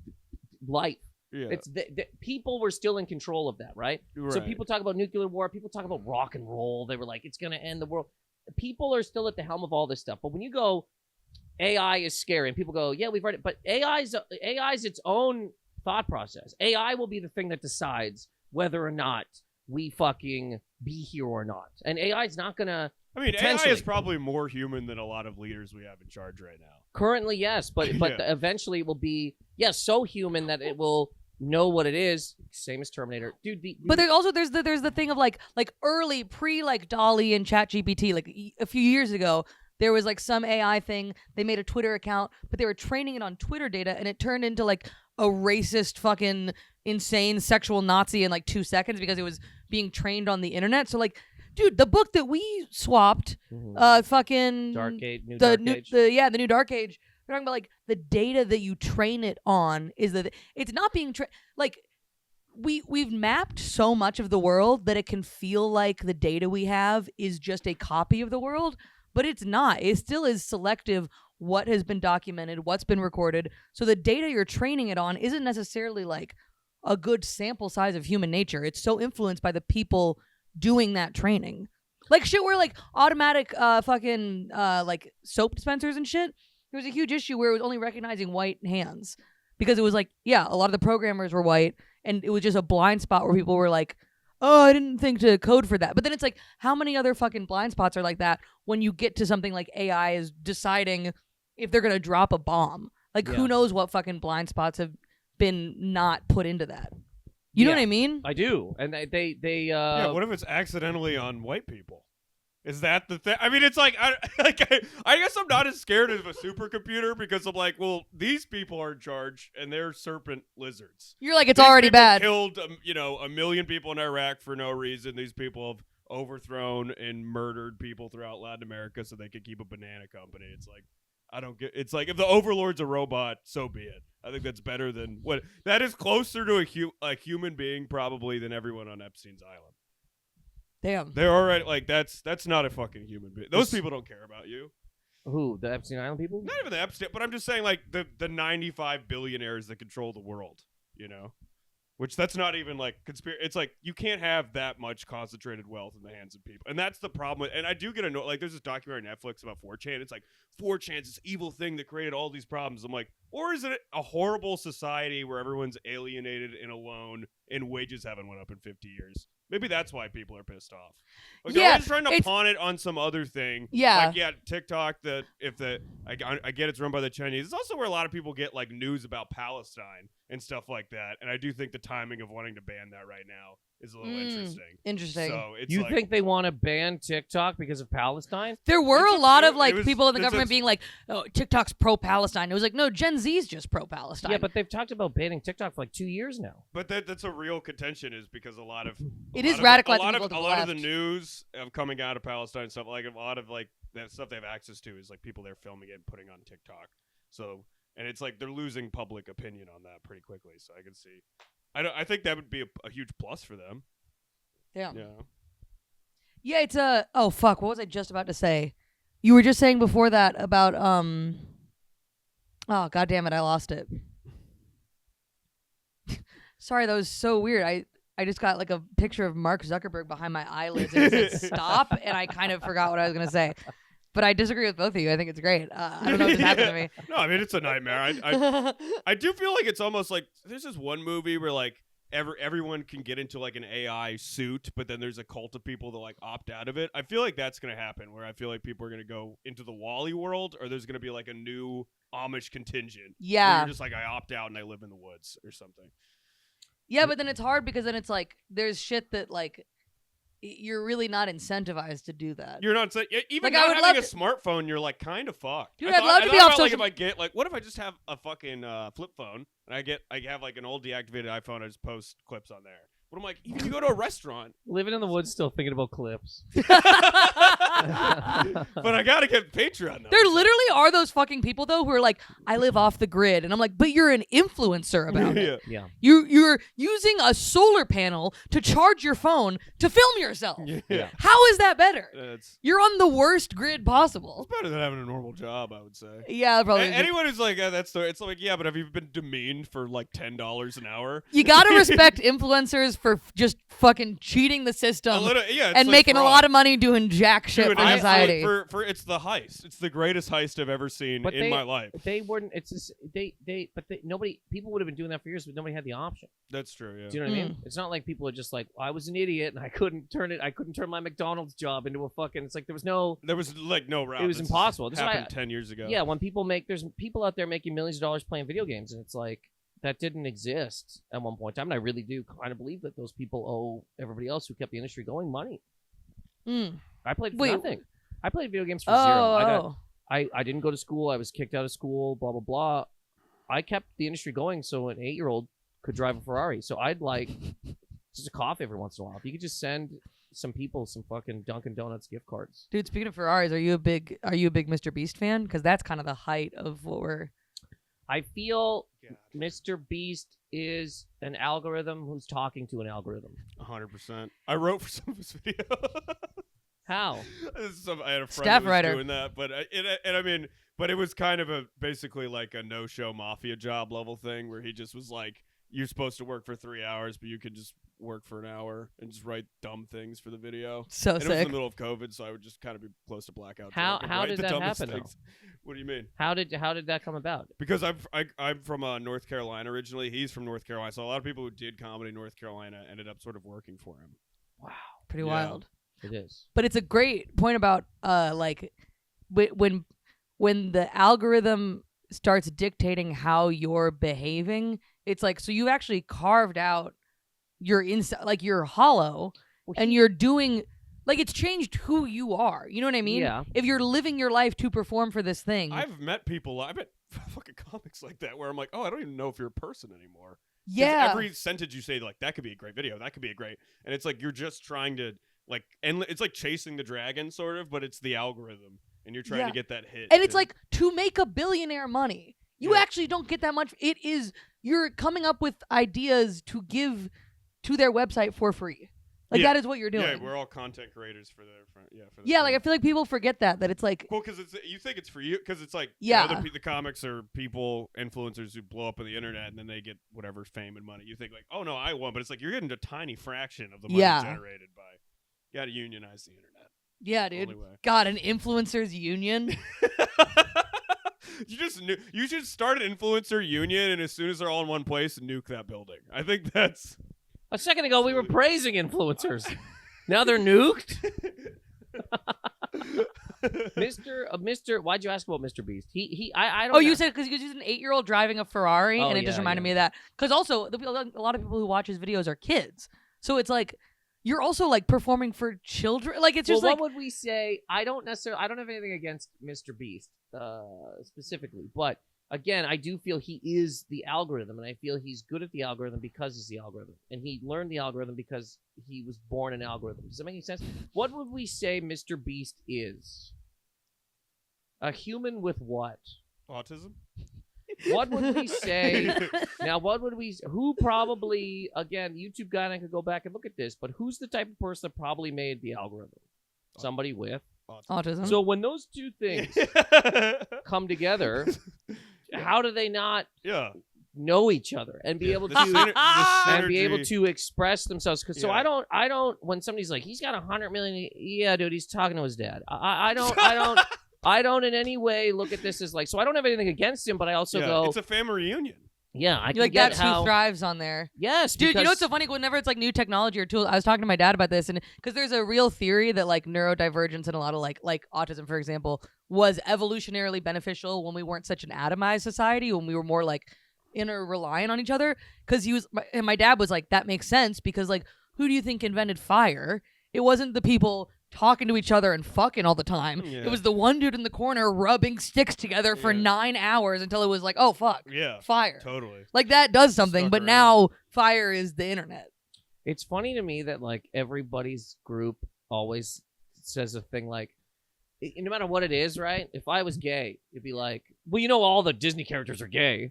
life? yeah. It's the people were still in control of that, right? So Right. people talk about nuclear war. People talk about rock and roll. They were like, it's going to end the world. People are still at the helm of all this stuff. But when you go, AI is scary, and people go, yeah, we've read it, but AI's its own thought process. AI will be the thing that decides whether or not we fucking be here or not, and AI's not gonna. I mean, AI is probably more human than a lot of leaders we have in charge right now. Currently, yes, but eventually it will be so human that it will know what it is. Same as Terminator, dude. But there's the thing of like early pre like DALL-E and ChatGPT, like a few years ago. There was like some AI thing. They made a Twitter account, but they were training it on Twitter data, and it turned into like a racist, fucking insane sexual Nazi in like 2 seconds because it was being trained on the internet. So like, dude, the book that we swapped, fucking Dark Age, the new Dark Age. We're talking about like the data that you train it on is that it's not being like we've mapped so much of the world that it can feel like the data we have is just a copy of the world. But it's not. It still is selective what has been documented, what's been recorded. So the data you're training it on isn't necessarily like a good sample size of human nature. It's so influenced by the people doing that training. Like shit where like automatic like soap dispensers and shit. There was a huge issue where it was only recognizing white hands. Because it was like, yeah, a lot of the programmers were white, and it was just a blind spot where people were like, oh, I didn't think to code for that. But then it's like, how many other fucking blind spots are like that when you get to something like AI is deciding if they're going to drop a bomb? Like, who knows what fucking blind spots have been not put into that? You know what I mean? I do. And they yeah, what if it's accidentally on white people? Is that the thing? I mean, it's like I guess I'm not as scared of a supercomputer because I'm like, well, these people are in charge and they're serpent lizards. You're like, it's already bad. Killed, 1 million people in Iraq for no reason. These people have overthrown and murdered people throughout Latin America so they could keep a banana company. It's like, I don't get. It's like if the Overlord's a robot, so be it. I think that's better than what. That is closer to a human being probably than everyone on Epstein's island. Damn. They're already like that's not a fucking human being. Those people don't care about you. Who? The Epstein Island people? Not even the Epstein, but I'm just saying like the 95 billionaires that control the world, Which that's not even like conspiracy. It's like you can't have that much concentrated wealth in the hands of people. And that's the problem. And I do get annoyed. Like there's this documentary on Netflix about 4chan. It's like 4chan's this evil thing that created all these problems. I'm like, or is it a horrible society where everyone's alienated and alone and wages haven't went up in 50 years? Maybe that's why people are pissed off. Like they're always trying to pawn it on some other thing. Yeah. Like, TikTok, I get it's run by the Chinese. It's also where a lot of people get like news about Palestine and stuff like that. And I do think the timing of wanting to ban that right now is a little interesting. Interesting. So it's you think they want to ban TikTok because of Palestine? There were a lot of like people in the government being like, "Oh, TikTok's pro-Palestine." It was like, no, Gen Z's just pro-Palestine. Yeah, but they've talked about banning TikTok for like 2 years now. But that's a real contention, is because a lot of the news of coming out of Palestine stuff, like a lot of like that stuff they have access to is like people they're filming it and putting on TikTok. So. And it's like they're losing public opinion on that pretty quickly. So I can see. I think that would be a huge plus for them. Yeah. Yeah. Yeah, it's a. Oh fuck! What was I just about to say? You were just saying before that about Oh god damn it! I lost it. Sorry, that was so weird. I just got like a picture of Mark Zuckerberg behind my eyelids and it said stop, and I kind of forgot what I was gonna say. But I disagree with both of you. I think it's great. I don't know if this happened to me. No, I mean, it's a nightmare. I do feel like it's almost like there's this one movie where like everyone can get into like an AI suit, but then there's a cult of people that like opt out of it. I feel like that's going to happen, where I feel like people are going to go into the Wall-E world, or there's going to be like a new Amish contingent. Yeah. Where you're just like, I opt out and I live in the woods or something. Yeah, but then it's hard because then it's like there's shit that like you're really not incentivized to do that. You're not even like, not having a smartphone. You're like kind of fucked. Dude, I'd love to be off social. Like if I get like, what if I just have a fucking flip phone and I have like an old deactivated iPhone? I just post clips on there. But I'm like, even you go to a restaurant, living in the woods, still thinking about clips. But I gotta get Patreon though. There literally are those fucking people though who are like, I live off the grid, and I'm like, but you're an influencer about it. Yeah. You're using a solar panel to charge your phone to film yourself. Yeah. How is that better? You're on the worst grid possible. It's better than having a normal job, I would say. Yeah, probably. Anyone who's like, it's like, yeah, but have you been demeaned for like $10 an hour? You gotta respect influencers for just fucking cheating the system and like making a lot of money doing jack shit for society. For it's the heist. It's the greatest heist I've ever seen in my life. They weren't. It's just, nobody. People would have been doing that for years, but nobody had the option. That's true. Yeah. Do you know what I mean? It's not like people are just like, I was an idiot and I couldn't turn my McDonald's job into a fucking. It's like there was no route. It was impossible. This happened 10 years ago. Yeah, when there's people out there making millions of dollars playing video games, and it's like that didn't exist at one point in time. And I really do kind of believe that those people owe everybody else who kept the industry going money. I played for nothing. I played video games for zero. I didn't go to school. I was kicked out of school. Blah blah blah. I kept the industry going so an 8-year-old could drive a Ferrari. So I'd like just a coffee every once in a while. If you could just send some people some fucking Dunkin' Donuts gift cards. Dude, speaking of Ferraris, are you a big Mr. Beast fan? Because that's kind of the height of what we're. I feel Mr. Beast is an algorithm who's talking to an algorithm. 100%. I wrote for some of his video. How? I had a friend Staff who was writer. doing that, but but it was kind of basically like a no-show mafia job level thing where he just was like, you're supposed to work for 3 hours, but you could just work for an hour and just write dumb things for the video. So and sick. It was in the middle of COVID, so I would just kind of be close to blackout. How did that happen? What do you mean? How did that come about? Because I'm from North Carolina originally. He's from North Carolina, so a lot of people who did comedy in North Carolina ended up sort of working for him. Wow, pretty wild. It is. But it's a great point about like when the algorithm starts dictating how you're behaving, it's like, so you actually carved out your inside, like you're hollow, and you're doing, like, it's changed who you are. You know what I mean? Yeah. If you're living your life to perform for this thing. I've met fucking comics like that where I'm like, oh, I don't even know if you're a person anymore. Yeah. Every sentence you say, like, that could be a great video, that could be a great, and it's like you're just trying to, like, and it's like chasing the dragon, sort of, but it's the algorithm, and you're trying to get that hit. And it's like, to make a billionaire money, you actually don't get that much. It is, you're coming up with ideas to give to their website for free. Like, that is what you're doing. Yeah, we're all content creators for their like, I feel like people forget that it's like, well, because you think it's for you, because it's like, the comics are people, influencers who blow up on the internet and then they get whatever fame and money. You think like, oh no, I won, but it's like you're getting a tiny fraction of the money generated by. You gotta unionize the internet. Yeah, dude. God, an influencers union. You should start an influencer union, and as soon as they're all in one place, nuke that building. I think that's. A second ago, we were praising influencers. Now they're nuked. Mr. Why'd you ask about Mr. Beast? I don't. Oh, know. you said because he's an 8-year-old driving a Ferrari, and it just reminded me of that. Because also, a lot of people who watch his videos are kids, so it's like you're also like performing for children. Like, it's just what would we say? I don't have anything against Mr. Beast specifically, but again, I do feel he is the algorithm, and I feel he's good at the algorithm because he's the algorithm, and he learned the algorithm because he was born an algorithm. Does that make any sense? What would we say Mr. Beast is? A human with what? Autism? What would we say? Now, who probably, again, YouTube guy, and I could go back and look at this, but who's the type of person that probably made the algorithm? Somebody with autism. So when those two things come together, how do they not know each other and be able to express themselves? Because so I don't. When somebody's like, he's got 100 million. Yeah, dude, he's talking to his dad. I don't in any way look at this as like. So I don't have anything against him, but I also go, it's a family reunion. Yeah, I can like get that's how who thrives on there. Yes, dude. You know what's so funny? Whenever it's like new technology or tools, I was talking to my dad about this, and because there's a real theory that like neurodivergence and a lot of like autism, for example, was evolutionarily beneficial when we weren't such an atomized society, when we were more like reliant on each other. Because my dad was like, that makes sense because like, who do you think invented fire? It wasn't the people talking to each other and fucking all the time. Yeah. It was the one dude in the corner rubbing sticks together for 9 hours until it was like, oh fuck, fire. Totally. Like that does something, but now fire is the internet. It's funny to me that like everybody's group always says a thing like, no matter what it is, right? If I was gay, it'd be like, well, you know, all the Disney characters are gay.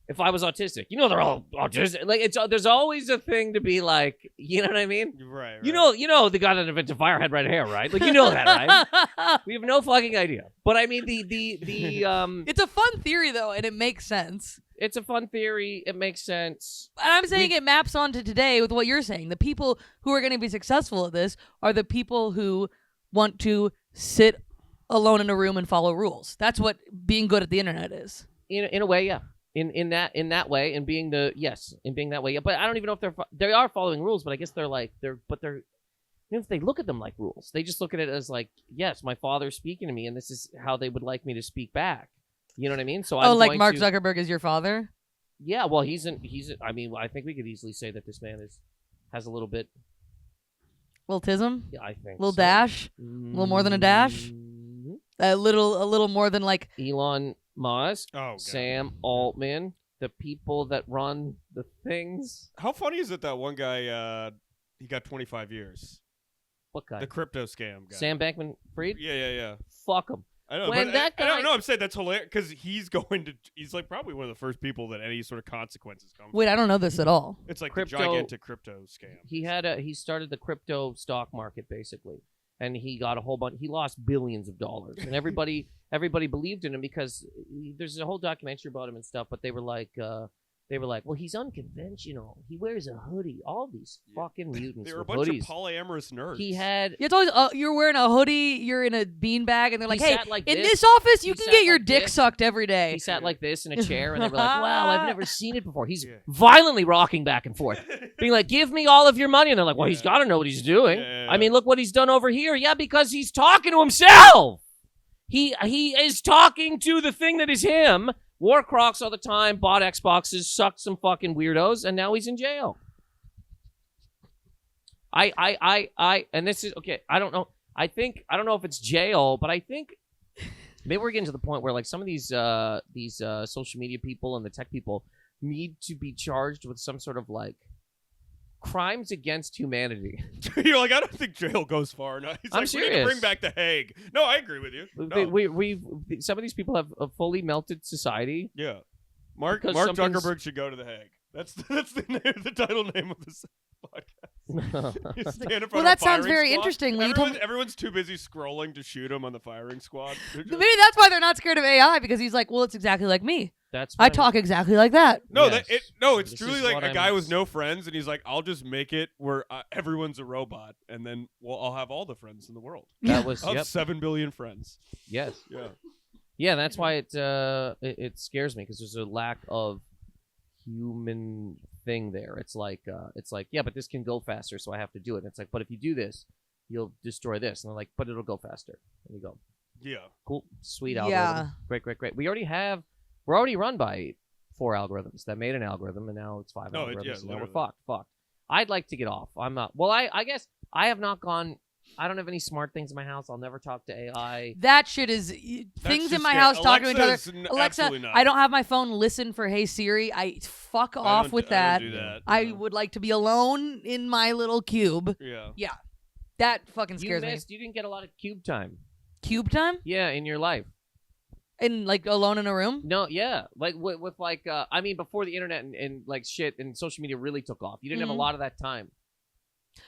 If I was autistic, you know, they're all autistic. Like there's always a thing to be like, you know what I mean? Right. You know, the guy that invented fire had red hair, right? Like you know that, right? We have no fucking idea. But I mean, the it's a fun theory though, and it makes sense. It's a fun theory. It makes sense. And I'm saying it maps onto today with what you're saying. The people who are going to be successful at this are the people who want to sit alone in a room and follow rules. That's what being good at the internet is. In a way, yeah. In that way, and being that way. Yeah. But I don't even know if they are following rules. But I guess they're if they look at them like rules, they just look at it as like, yes, my father's speaking to me, and this is how they would like me to speak back. You know what I mean? So like Mark Zuckerberg is your father? Yeah. Well, I mean, I think we could easily say that this man has a little bit. Little tism? Yeah, I think. Little so. dash? A little more than a dash? A little more than like Elon Musk, Oh, God. Sam Altman, the people that run the things. How funny is it that one guy, he got 25 years? What guy? The crypto scam guy. Sam Bankman-Fried? Yeah. Fuck him. I don't know. When But that I don't guy- know. I'm saying that's hilarious because he's like probably one of the first people that any sort of consequences come. wait, I don't know this at all. It's like Crypto- the gigantic crypto scam. He started the crypto stock market basically, and he got a whole bunch. He lost billions of dollars, and everybody believed in him because there's a whole documentary about him and stuff. But they were like, well, he's unconventional. He wears a hoodie. All these fucking mutants They were a with bunch hoodies. of polyamorous nerds. He had. It's always you're wearing a hoodie, you're in a beanbag, and they're like, He "Hey, sat like in this. this office, you He can sat get your like dick this. sucked every day." He sat like this in a chair, and they were like, "Wow, I've never seen it before." He's violently rocking back and forth, being like, "Give me all of your money," and they're like, "Well, he's got to know what he's doing." Yeah. I mean, look what he's done over here. Yeah, because he's talking to himself. He is talking to the thing that is him. Wore Crocs all the time, bought Xboxes, sucked some fucking weirdos, and now he's in jail. And this is okay. I don't know. I don't know if it's jail, but I think maybe we're getting to the point where like some of these social media people and the tech people need to be charged with some sort of like crimes against humanity. You're like, I don't think jail goes far enough. He's I'm like, we need to serious. bring back the Hague. No, I agree with you. No. Some of these people have a fully melted society. Yeah. Mark Because Zuckerberg should go to the Hague. That's the title name of this podcast. He's standing in front Well, of that a sounds firing very squad. interesting. When you told Everyone's too busy scrolling to shoot him on the firing squad. They're just- Maybe that's why they're not scared of AI, because he's like, well, it's exactly like me. That's I talk exactly like that. No, Yes. it's This truly is like what a I'm- guy with no friends, and he's like, I'll just make it where everyone's a robot, and then I'll have all the friends in the world. That was I'll have yep. 7 billion friends. Yes. Yeah. Yeah, that's why it scares me because there's a lack of human thing there. It's like yeah, but this can go faster, so I have to do it. And it's like, but if you do this, you'll destroy this, and they're like, but it'll go faster. And you go, Yeah. cool, sweet Yeah. algorithm, great. We're already run by 4 algorithms that made an algorithm, and now it's 5 No, algorithms. And now we're literally. fucked. I'd like to get off. I'm not. Well, I guess I have not gone. I don't have any smart things in my house. I'll never talk to AI. That shit is things in just my scary. house talking to each other. Alexa's Alexa, absolutely not. I don't have my phone listen for Hey Siri. I fuck I off don't- with I that. don't do that. I no. would like to be alone in my little cube. Yeah. That fucking You scares me. missed. You didn't get a lot of cube time. Cube time? Yeah, in your life. And like alone in a room? No, yeah, like with like I mean, before the internet and like shit and social media really took off, you didn't have a Mhm. lot of that time.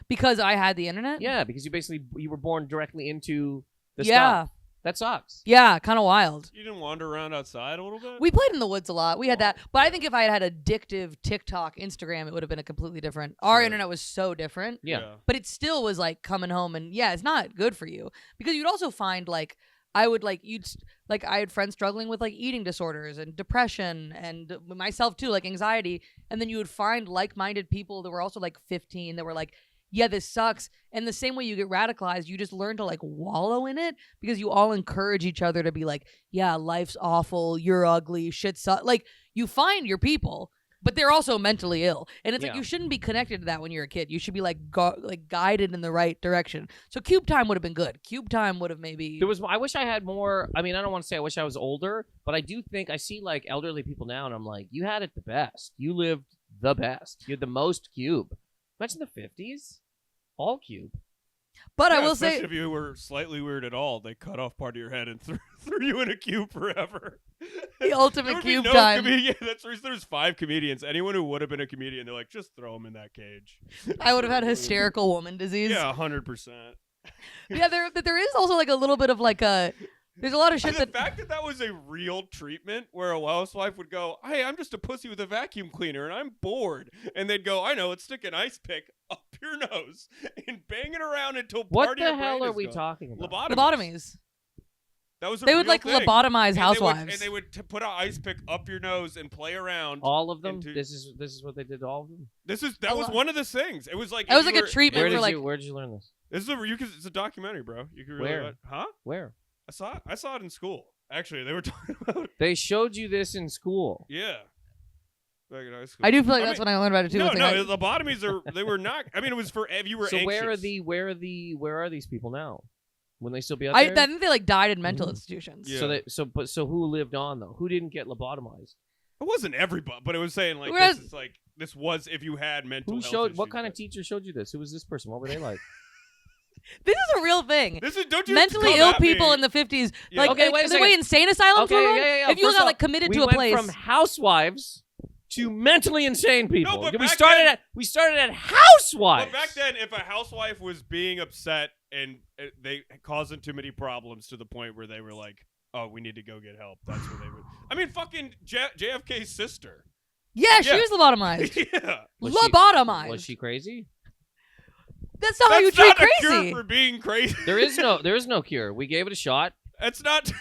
Because I had the internet? Yeah, because you were born directly into the Yeah. stuff. That sucks. Yeah, kind of wild. You didn't wander around outside a little bit? We played in the woods a lot. We had that. But I think if I had had addictive TikTok, Instagram, it would have been a completely different. Our Sure. internet was so different. Yeah. But it still was like coming home and yeah, it's not good for you. Because you'd also find like I had friends struggling with like eating disorders and depression and myself too, like anxiety. And then you would find like-minded people that were also like 15 that were like, yeah, this sucks. And the same way you get radicalized, you just learn to like wallow in it because you all encourage each other to be like, yeah, life's awful, you're ugly, shit sucks. Like you find your people, but they're also mentally ill. And it's like Yeah. you shouldn't be connected to that when you're a kid. You should be like guided in the right direction. So cube time would have been good. Cube time would have maybe I wish I had more. I mean, I don't want to say I wish I was older, but I do think I see like elderly people now, and I'm like, you had it the best. You lived the best. You had the most cube. Imagine the 50s, all cube. But I Yeah, will especially say if you were slightly weird at all, they cut off part of your head and threw you in a cube forever. The ultimate There would be cube no time. comedian. That's the reason there's 5 comedians. Anyone who would have been a comedian, they're like, just throw him in that cage. I would have had hysterical woman disease. Yeah, 100%. Yeah, there is also like a little bit of like a There's a lot of shit The that. fact that that was a real treatment where a housewife would go, hey, I'm just a pussy with a vacuum cleaner and I'm bored. And they'd go, I know, let's stick an ice pick up your nose and bang it around until What part of the your hell brain are is we gone. talking about? Lobotomies. That was a They real would like thing. lobotomize And housewives. they would put an ice pick up your nose and play around. All of them? into- This is what they did to all of them? That was one of the things. It was like That was if like you a were- treatment for like. Where did you learn this? This is it's a documentary, bro. You can really Where? Huh? Where? I saw it in school. Actually, they were talking about it. They showed you this in school. Yeah. Back in high school. I do feel like I that's mean- when I learned about it too. No, It's like, lobotomies they were not. I mean, it was for if you were So anxious. where are these people now? Wouldn't they still be out I there? think they like died in mental institutions. Yeah. So who lived on though? Who didn't get lobotomized? It wasn't everybody, but it was saying like Whereas- this was if you had mental. Who health showed? What issues, kind of but- teacher showed you this? Who was this person? What were they like? This is a real thing. This is don't you Mentally come ill at me. people in the 50s, Yeah. like Okay, wait a the way second. insane asylums were Okay, run. yeah. If you First got off, like committed we to a went place, from housewives to mentally insane people. but we back started then- we started at housewives. But back then, if a housewife was being upset and they causing too many problems to the point where they were like, "Oh, we need to go get help," that's where they would. I mean, fucking JFK's sister. yeah, she Yeah. was lobotomized. Yeah. Lobotomized. Was she crazy? That's not how you That's treat not a crazy. cure for being crazy. There is no cure. We gave it a shot. That's not.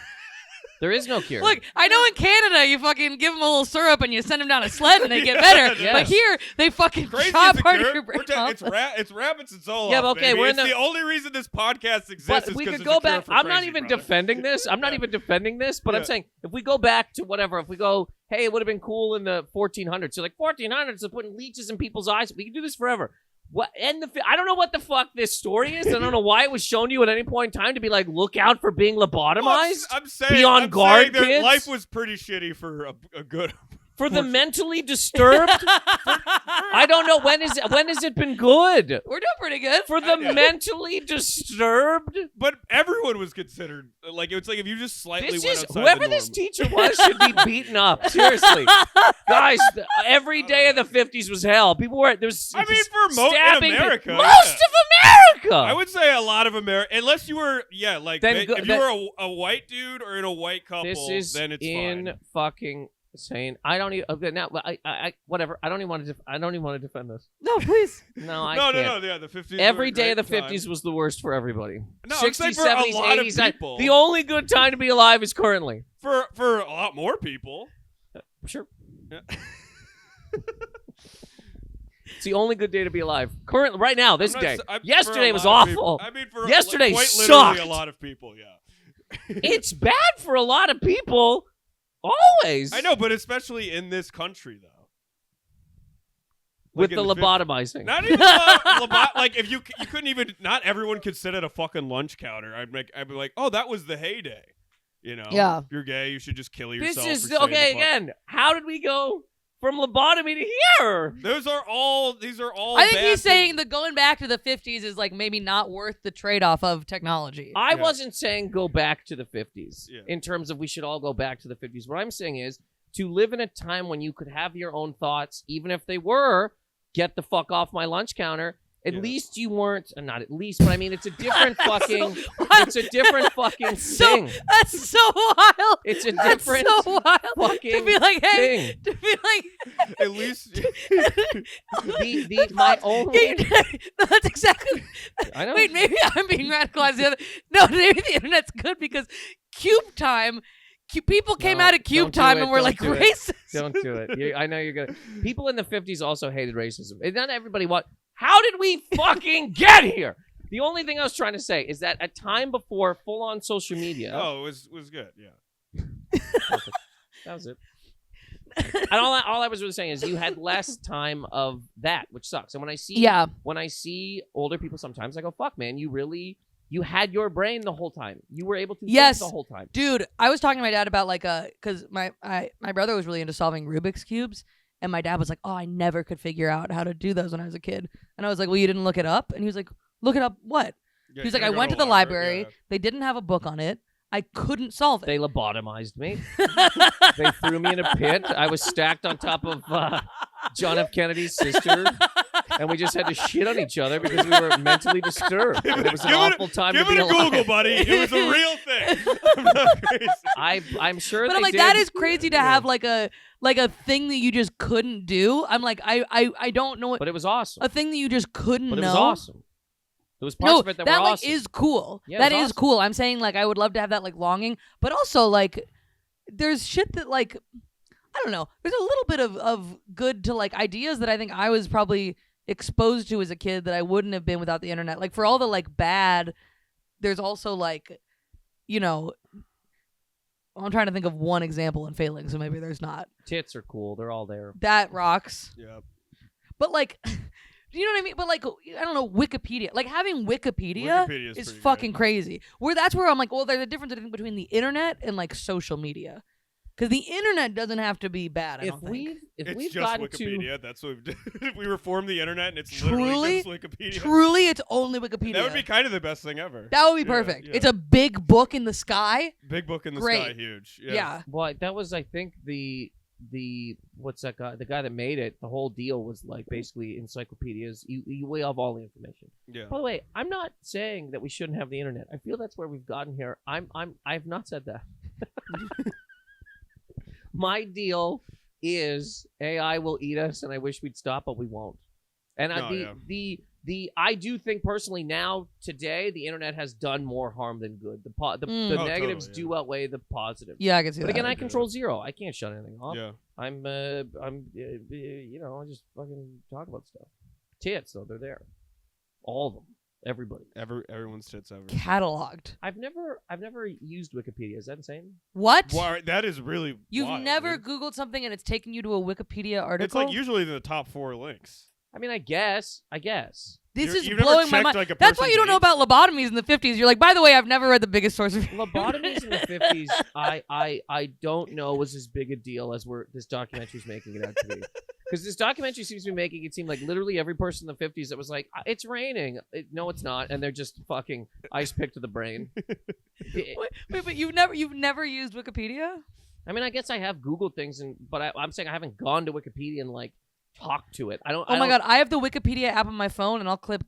There is no cure. Look, I know in Canada you fucking give them a little syrup and you send them down a sled and they get better. Yes. But here they fucking Crazy chop is a part of cure. your brain We're off. it's rabbits and Zoloft. Yeah, but okay, baby. we're in It's the- the only reason this podcast exists. But is we 'cause could it's go a cure back. for I'm not crazy, even brother. defending this. I'm not even defending this. But I'm Yeah. saying if we go back to whatever, if we go, hey, it would have been cool in the 1400s. So like 1400s, of putting leeches in people's eyes. We can do this forever. What? I don't know what the fuck this story is. I don't know why it was shown to you at any point in time to be like, look out for being lobotomized. Well, I'm saying, Be on I'm guard, saying that kids. life was pretty shitty for a good. For the mentally disturbed. I don't know when has it been good. We're doing pretty good. For the mentally disturbed. But everyone was considered like it's like if you just slightly This went is outside whoever the this norm. teacher was should be beaten up. Seriously, guys. Every day of the 50s was hell. People were there's. I mean, for in stabbing America, most yeah. of America. I would say a lot of America, unless you were, like Then if go- you then- were a white dude or in a white couple, This is then it's fine. fucking insane. I don't even. Okay, now, I whatever. I don't even want to. I don't even want to defend this. No, please. No, I No, can't. yeah, the 50s. Every were a day of the great time. 50s was the worst for everybody. No, I'm 60s, saying for a 70s, lot of 80s. people. The only good time to be alive is currently. For a lot more people. Sure. Yeah. It's the only good day to be alive. Currently, right now, this I'm not day. s- for Yesterday a was lot of people. awful. I mean, for Yesterday quite literally sucked. a lot of people, yeah. It's bad for a lot of people. Always. I know, but especially in this country, though. With Like the in the lobotomizing. Not even like if you couldn't even. Not everyone could sit at a fucking lunch counter. I'd be like, oh, that was the heyday. You know, Yeah. if you're gay, you should just kill This yourself. is for saying okay the fuck. again. How did we go from lobotomy to here? These are all. I think bad he's saying things. the going back to the 50s is like maybe not worth the trade-off of technology. I Yeah. wasn't saying go back to the 50s Yeah. in terms of we should all go back to the 50s. What I'm saying is to live in a time when you could have your own thoughts, even if they were, get the fuck off my lunch counter. At Yeah. least you weren't, not at least, but I mean, it's a different fucking, wild. it's a different fucking so, thing. That's so wild. It's a That's different so wild. fucking To be like, hey, thing. to be like, At least. My only, yeah, no, that's exactly. I know. Wait, maybe I'm being radicalized. The other, no, maybe the internet's good because Cube Time. People came No, out of Cube don't do Time it, and were don't like do it. racist. Don't do it. I know you're gonna. People in the 50s also hated racism. And not everybody How did we fucking get here? The only thing I was trying to say is that a time before full-on social media. Oh, it was good. Yeah. Perfect. That was it. And all I was really saying is you had less time of that, which sucks. And when I see older people sometimes, I go, fuck, man, you had your brain the whole time. You were able to Yes. think the whole time. Dude, I was talking to my dad about like because my brother was really into solving Rubik's cubes, and my dad was like, "Oh, I never could figure out how to do those when I was a kid." And I was like, "Well, you didn't look it up?" And he was like, "Look it up what?" Yeah, He's you like, "I gotta go went to a the library. yeah. They didn't have a book on it. I couldn't solve They it." lobotomized me. They threw me in a pit. I was stacked on top of John F. Kennedy's sister, and we just had to shit on each other because we were mentally disturbed. And it was an awful time to Give be it a alive. Google, buddy. It was a real thing. I'm not crazy. I'm sure. But they I'm like, did. that is crazy to have like a thing that you just couldn't do. I'm like, I don't know what But it was awesome. a thing that you just couldn't But it know. was awesome. There was parts No, of it that that were like awesome. is cool. Yeah, That it was is awesome. cool. I'm saying like I would love to have that like longing, but also like there's shit that like I don't know. There's a little bit of good to like ideas that I think I was probably exposed to as a kid that I wouldn't have been without the internet. Like for all the like bad, there's also like, you know, I'm trying to think of one example and failing, so maybe there's not. Tits are cool. They're all there. That rocks. Yeah. But like, do you know what I mean? But like, I don't know, Wikipedia. Like having Wikipedia Wikipedia is pretty fucking great. crazy. That's where I'm like, well, there's a difference I think between the internet and like social media. Because the internet doesn't have to be bad, I If don't think. we've It's just gotten Wikipedia. That's what we've done. We reformed the internet, and it's Truly? literally just Wikipedia. Truly, it's only Wikipedia. That would be kind of the best thing ever. That would be Yeah, perfect. yeah. It's a big book in the sky. Big book in the Great. sky, huge. Yeah. Yeah. to, well, that was I think the what's that guy? The guy that made it. The whole deal was like basically encyclopedias. You have all the information. Yeah. By the way, I'm not saying that we shouldn't have the internet. I feel that's where we've gotten here. I've not said that. My deal is AI will eat us, and I wish we'd stop, but we won't. And I do think personally now today the internet has done more harm than good. The Oh, negatives totally, do outweigh the positives. Yeah, I can see But that. again, I control zero. I can't shut anything off. Yeah. I'm you know, I just fucking talk about stuff. Tits though, they're there. All of them. Everybody. Everyone's tits ever. Cataloged. I've never used Wikipedia. Is that insane? What? Wow, that is really You've wild, never dude. Googled something and it's taken you to a Wikipedia article? It's like usually in the top 4 links. I mean, I guess. This is You've never blowing my checked, mind. like, a That's why you don't person's know about lobotomies in the 50s. You're like, by the way, I've never read the biggest source of Lobotomies in the 50s, I don't know was as big a deal as this documentary's making it out to be. Because this documentary seems to be making it seem like literally every person in the 50s that was like, it's raining. No, it's not. And they're just fucking ice pick to the brain. Wait, but you've never used Wikipedia? I mean, I guess I have Googled things, but I'm saying I haven't gone to Wikipedia and like talked to it. Oh my god, I have the Wikipedia app on my phone, and I'll click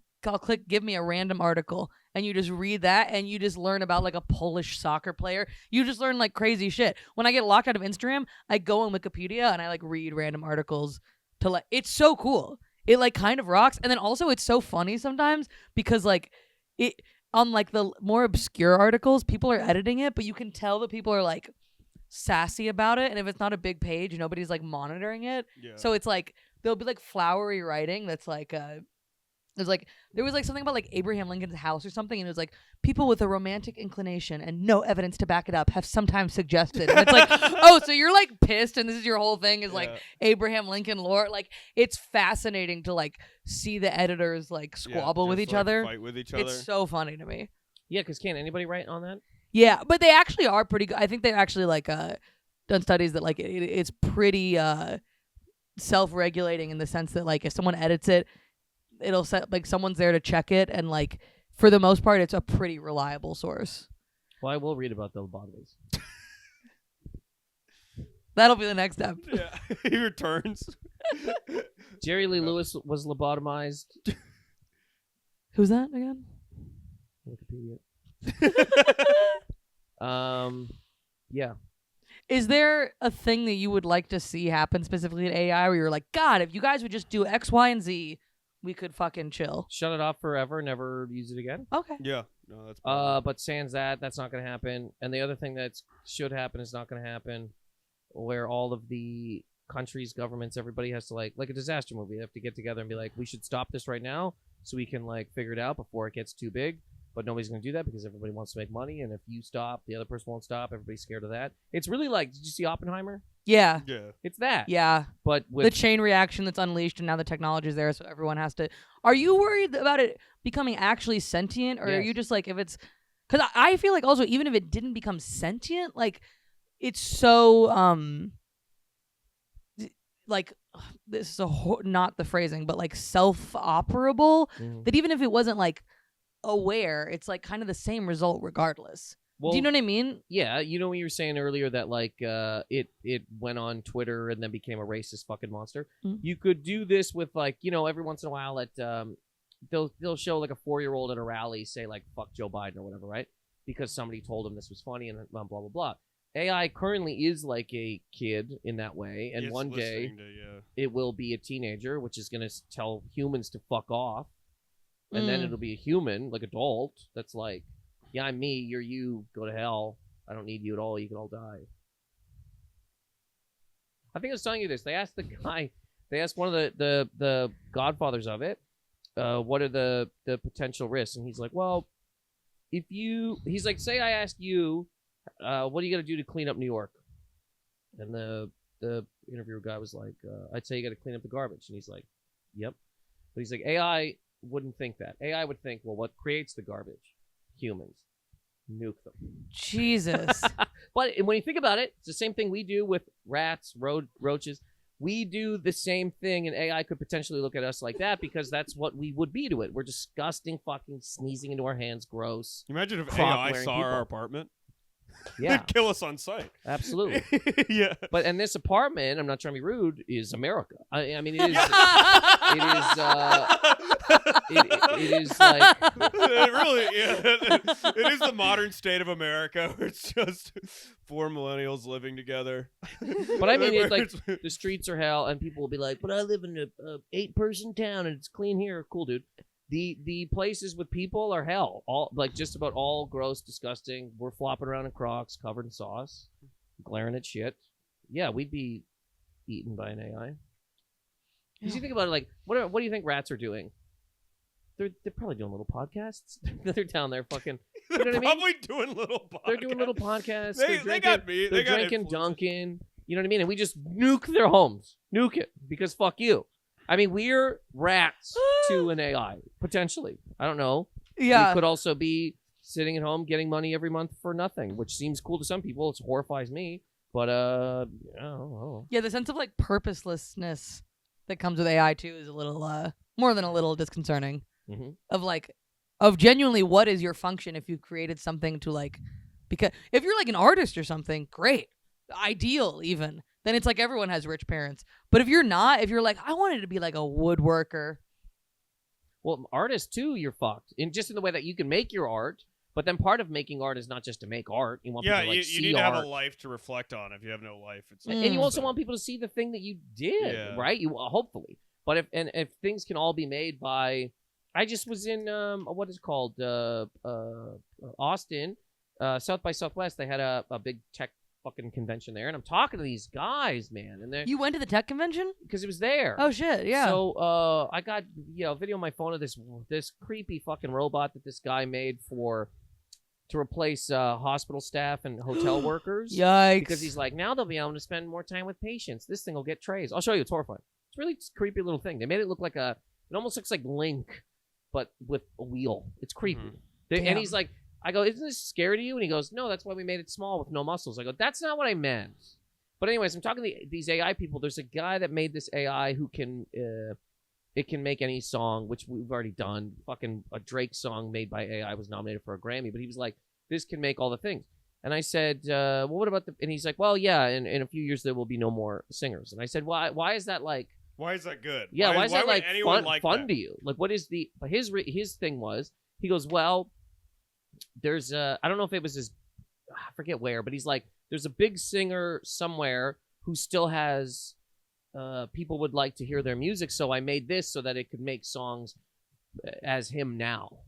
give me a random article, and you just read that, and you just learn about like a Polish soccer player. You just learn like crazy shit. When I get locked out of Instagram, I go on Wikipedia and I like read random articles to like. It's so cool. It like kind of rocks, and then also it's so funny sometimes because like it on like the more obscure articles, people are editing it, but you can tell that people are like sassy about it, and if it's not a big page, nobody's like monitoring it. Yeah. So it's like there'll be like flowery writing that's like there's like there was like something about like Abraham Lincoln's house or something, and it was like people with a romantic inclination and no evidence to back it up have sometimes suggested, and it's like oh, so you're like pissed and this is your whole thing is like Abraham Lincoln lore. Like it's fascinating to like see the editors like squabble with just, each like, other. Fight with each other. It's so funny to me. Yeah, because can't anybody write on that? Yeah, but they actually are pretty good. I think they've actually like done studies that like it's pretty self-regulating in the sense that like if someone edits it, it'll set like someone's there to check it, and like for the most part it's a pretty reliable source. Well, I will read about the lobotomies. That'll be the next step. Yeah. He returns. Jerry Lee Lewis was lobotomized. Who's that again? Wikipedia. Yeah. Is there a thing that you would like to see happen specifically in AI where you're like, God, if you guys would just do X, Y, and Z, we could fucking chill? Shut it off forever, never use it again. Okay. Yeah. No, that's But sans that's not going to happen. And the other thing that should happen is not going to happen, where all of the countries, governments, everybody has to like a disaster movie. They have to get together and be like, we should stop this right now so we can like figure it out before it gets too big. But nobody's going to do that because everybody wants to make money. And if you stop, the other person won't stop. Everybody's scared of that. It's really like, did you see Oppenheimer? Yeah. Yeah. It's that. Yeah. But The with chain reaction that's unleashed, and now the technology's there, so everyone has to. Are you worried about it becoming actually sentient, or are Yes. you just like if it's? Because I feel like also even if it didn't become sentient, like it's so like this is not the phrasing, but like self-operable that even if it wasn't like aware, it's like kind of the same result regardless. well, Do you know what I mean? yeah, you know when you were saying earlier that like it went on Twitter and then became a racist fucking monster. Mhm. You could do this with like, you know, every once in a while at they'll show like a 4-year-old at a rally say like fuck Joe Biden or whatever, right? because somebody told him this was funny and blah, blah, blah, blah. AI currently is like a kid in that way, and It's one day listening to, it will be a teenager, which is going to tell humans to fuck off, and then Mm. it'll be a human, like adult, that's like, yeah, I'm me, you're you, go to hell. I don't need you at all. You can all die. I think I was telling you this. They asked the guy, they asked one of the godfathers of it, what are the potential risks? And he's like, well, he's like, say I asked you, what are you going to do to clean up New York? And the interviewer guy was like, I'd say you got to clean up the garbage. And he's like, yep. But he's like, AI wouldn't think that. AI would think, well, what creates the garbage? Humans. Nuke them. Jesus. But when you think about it, it's the same thing we do with rats, roaches. We do the same thing, and AI could potentially look at us like that because that's what we would be to it. We're disgusting, fucking sneezing into our hands, gross. Imagine if Crop AI wearing saw people. our apartment. Yeah, They'd kill us on sight. absolutely. Yeah. But and this apartment, I'm not trying to be rude, is America. I mean, it is. It is like It really, yeah. It is the modern state of America where it's just 4 millennials living together. But I mean, it's like the streets are hell, and people will be like, "But I live in a 8-person town, and it's clean here." Cool, dude. The places with people are hell. All like just about all gross, disgusting. We're flopping around in Crocs, covered in sauce, glaring at shit. Yeah, we'd be eaten by an AI. Because you think about it, like, what do you think rats are doing? They're probably doing little podcasts. They're down there fucking. You know They're what I mean? probably doing little podcasts. They're doing little podcasts. They got me. They're They got drinking influencers. Dunkin'. You know what I mean? And we just nuke their homes. Nuke it. Because fuck you. I mean, we're rats to an AI. Potentially. I don't know. Yeah. We could also be sitting at home getting money every month for nothing, which seems cool to some people. It horrifies me. But, I don't know. Yeah, the sense of like purposelessness that comes with AI too is a little more than a little disconcerting. Mm-hmm. Of genuinely what is your function if you created something to like, because if you're like an artist or something, great, ideal even, then it's like everyone has rich parents. But if you're not, if you're like, I wanted to be like a woodworker. Well, artists too, you're fucked. In the way that you can make your art, but then part of making art is not just to make art. You want Yeah, people to like you see need to art. have a life to reflect on. If you have no life, it's like, And you also want people to see the thing that you did, Yeah. right? You hopefully. But if things can all be made by, I just was in what is it called Austin, South by Southwest. They had a big tech fucking convention there, and I'm talking to these guys, man, and they You went to the tech convention? because it was there. Oh shit, yeah. So I got video on my phone of this creepy fucking robot that this guy made to replace hospital staff and hotel workers. Yikes. Because he's like, now they'll be able to spend more time with patients. This thing will get trays. I'll show you. It's horrifying. It's really creepy little thing. They made it look like it almost looks like Link, but with a wheel. It's creepy. Damn. And he's like, I go, isn't this scary to you? And he goes, no, that's why we made it small with no muscles. I go, that's not what I meant. But anyways, I'm talking to these AI people. There's a guy that made this AI who can, it can make any song, which we've already done. Fucking a Drake song made by AI was nominated for a Grammy. But he was like, this can make all the things. And I said, well, what about and he's like, well, yeah, in a few years there will be no more singers. And I said, why is that like, why is that good? yeah, why is that would like anyone fun that? to you? Like, what is his thing was, he goes, well, there's I don't know if it was I forget where, but he's like, there's a big singer somewhere who still has people would like to hear their music, so I made this so that it could make songs as him now.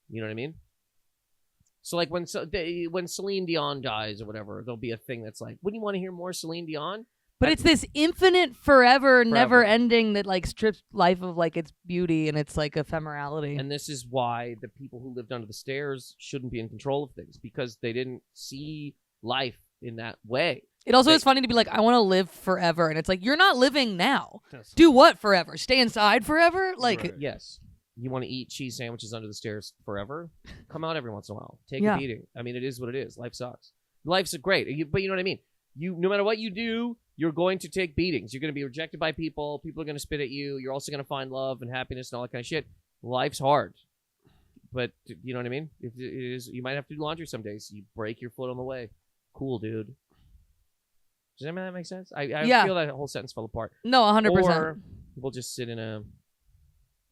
You know what I mean? So like when Celine Dion dies or whatever, there'll be a thing that's like, wouldn't you want to hear more Celine Dion? But it's this infinite, forever, never ending that like strips life of like its beauty and its like ephemerality. And this is why the people who lived under the stairs shouldn't be in control of things, because they didn't see life in that way. It also is funny to be like, I want to live forever. And it's like, you're not living now. That's- Do what forever? Stay inside forever? Like, Right. Yes. You want to eat cheese sandwiches under the stairs forever? Come out every once in a while. Take Yeah. a beating. I mean, it is what it is. Life sucks. Life's great, but you know what I mean? No matter what you do, you're going to take beatings. You're going to be rejected by people. People are going to spit at you. You're also going to find love and happiness and all that kind of shit. Life's hard. But you know what I mean? It is. You might have to do laundry some days. You break your foot on the way. Cool, dude. Does that make sense? I Yeah. feel that whole sentence fell apart. no, 100%. Or we'll just sit in a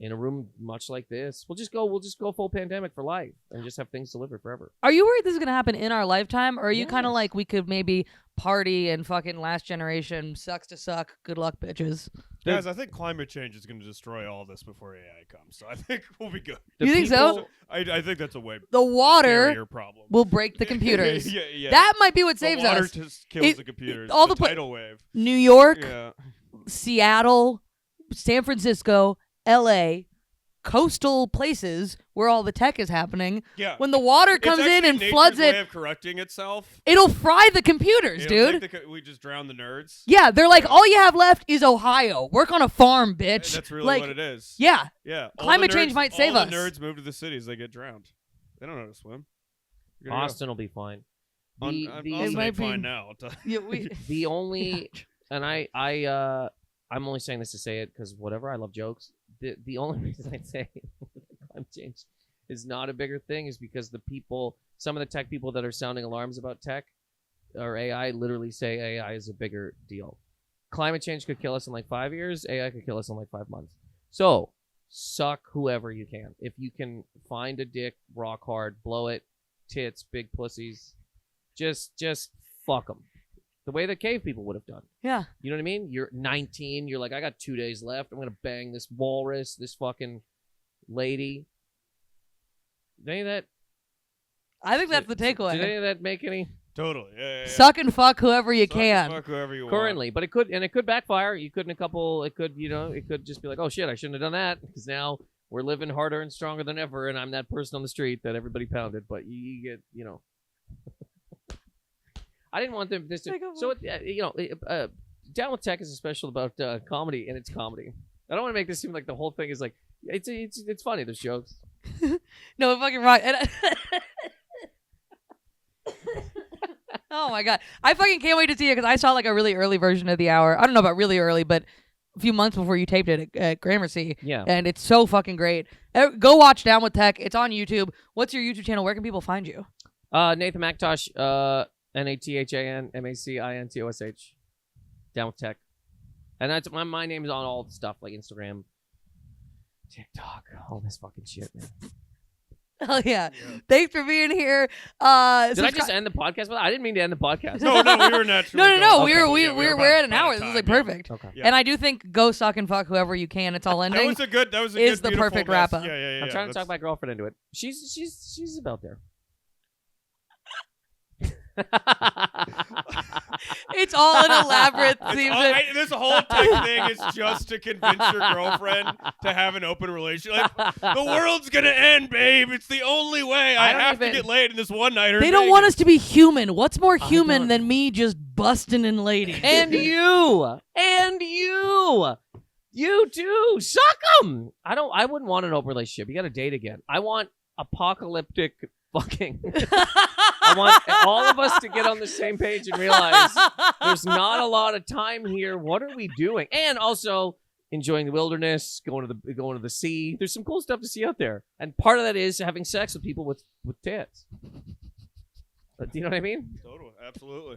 in a room much like this. We'll just go full pandemic for life and just have things delivered forever. Are you worried this is gonna happen in our lifetime, or are you kind of Yes. like we could maybe party and fucking last generation sucks to suck? Good luck, bitches. Guys, I think climate change is going to destroy all this before AI comes. So I think we'll be good. You think so? I think that's a way The water scarier problem. will break the computers. yeah. That might be what the saves water us. just kills the computers. all the the pla- tidal wave. New York, Yeah. Seattle, San Francisco, LA, coastal places where all the tech is happening. Yeah. When the water It's comes in actually and nature's floods way it, of correcting itself. it'll fry the computers, It'll dude. we just drown the nerds. Yeah, they're like, Yeah. all you have left is Ohio. Work on a farm, bitch. That's really like, what it is. Yeah, Yeah. All Climate the change nerds- might save all us. the nerds move to the cities. They get drowned. They don't know how to swim. You're gonna go. Austin will be fine. On- The Austin It might ain't be- fine now. I'll tell you. yeah, we. the only and I'm only saying this to say it because whatever, I love jokes. The only reason I'd say climate change is not a bigger thing is because some of the tech people that are sounding alarms about tech or AI literally say AI is a bigger deal. Climate change could kill us in like 5 years. AI could kill us in like 5 months. So suck whoever you can. If you can find a dick, rock hard, blow it, tits, big pussies, just fuck them. The way the cave people would have done. Yeah. You know what I mean? You're 19. You're like, I got 2 days left. I'm going to bang this walrus, this fucking lady. Did any of that? I think that's the Did any takeaway. of that make any? Totally. Yeah. Suck and fuck whoever you Suck and can. Fuck whoever you want. Currently, but it could backfire. You could in a couple. It could just be like, oh shit, I shouldn't have done that because now we're living harder and stronger than ever, and I'm that person on the street that everybody pounded. But you get, I didn't want them this. So Down with Tech is special about comedy, and it's comedy. I don't want to make this seem like the whole thing is like it's funny. There's jokes. No, fucking right. And oh my god, I fucking can't wait to see it because I saw like a really early version of the hour. I don't know about really early, but a few months before you taped it at Gramercy. Yeah. And it's so fucking great. Go watch Down with Tech. It's on YouTube. What's your YouTube channel? Where can people find you? Nathan Macintosh. NathanMacintosh. Down with Tech. And that's my name is on all the stuff like Instagram, TikTok, all this fucking shit, man. Oh yeah. Thanks for being here. Did I just end the podcast with that? I didn't mean to end the podcast. No, we were naturally. No. going. We're at an hour. This is like perfect. Okay. Yeah. And I do think go suck and fuck whoever you can. It's all That ending. was a good. Is the perfect wrap-up. Yeah. I'm trying to talk my girlfriend into it. She's about there. It's all an elaborate theme. This whole tech thing is just to convince your girlfriend to have an open relationship. Like, the world's gonna end, babe. It's the only way. I don't have to even- get laid in this one nighter. They don't want us to be human. What's more human don't- than me just busting in ladies? And you too. Suck them. I wouldn't want an open relationship. You got to date again. I want apocalyptic fucking. I want all of us to get on the same page and realize there's not a lot of time here. What are we doing? And also enjoying the wilderness, going to the sea. There's some cool stuff to see out there. And part of that is having sex with people with tits. Do you know what I mean? Totally, absolutely.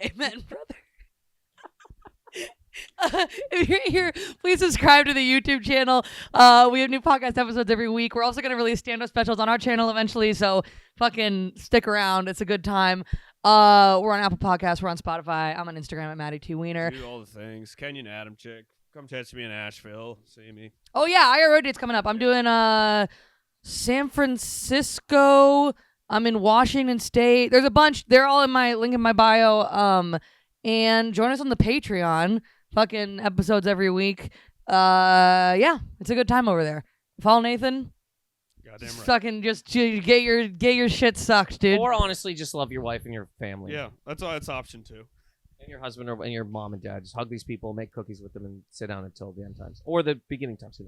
Amen, brother. If you're here, please subscribe to the YouTube channel. We have new podcast episodes every week. We're also going to release stand-up specials on our channel eventually, so fucking stick around. It's a good time. We're on Apple Podcasts. We're on Spotify. I'm on Instagram at Maddie T. Wiener. Do all the things. Kenyon Adamcik. Come catch me in Asheville. See me. Oh, yeah, IRO date's coming up. I'm doing San Francisco. I'm in Washington State. There's a bunch. They're all in my link in my bio. And join us on the Patreon. Fucking episodes every week. Yeah, it's a good time over there. Follow Nathan. Goddamn right. Fucking just get your shit sucked, dude. Or honestly, just love your wife and your family. Yeah, that's all. That's option 2. And your husband and your mom and dad. Just hug these people, make cookies with them, and sit down until the end times. Or the beginning times.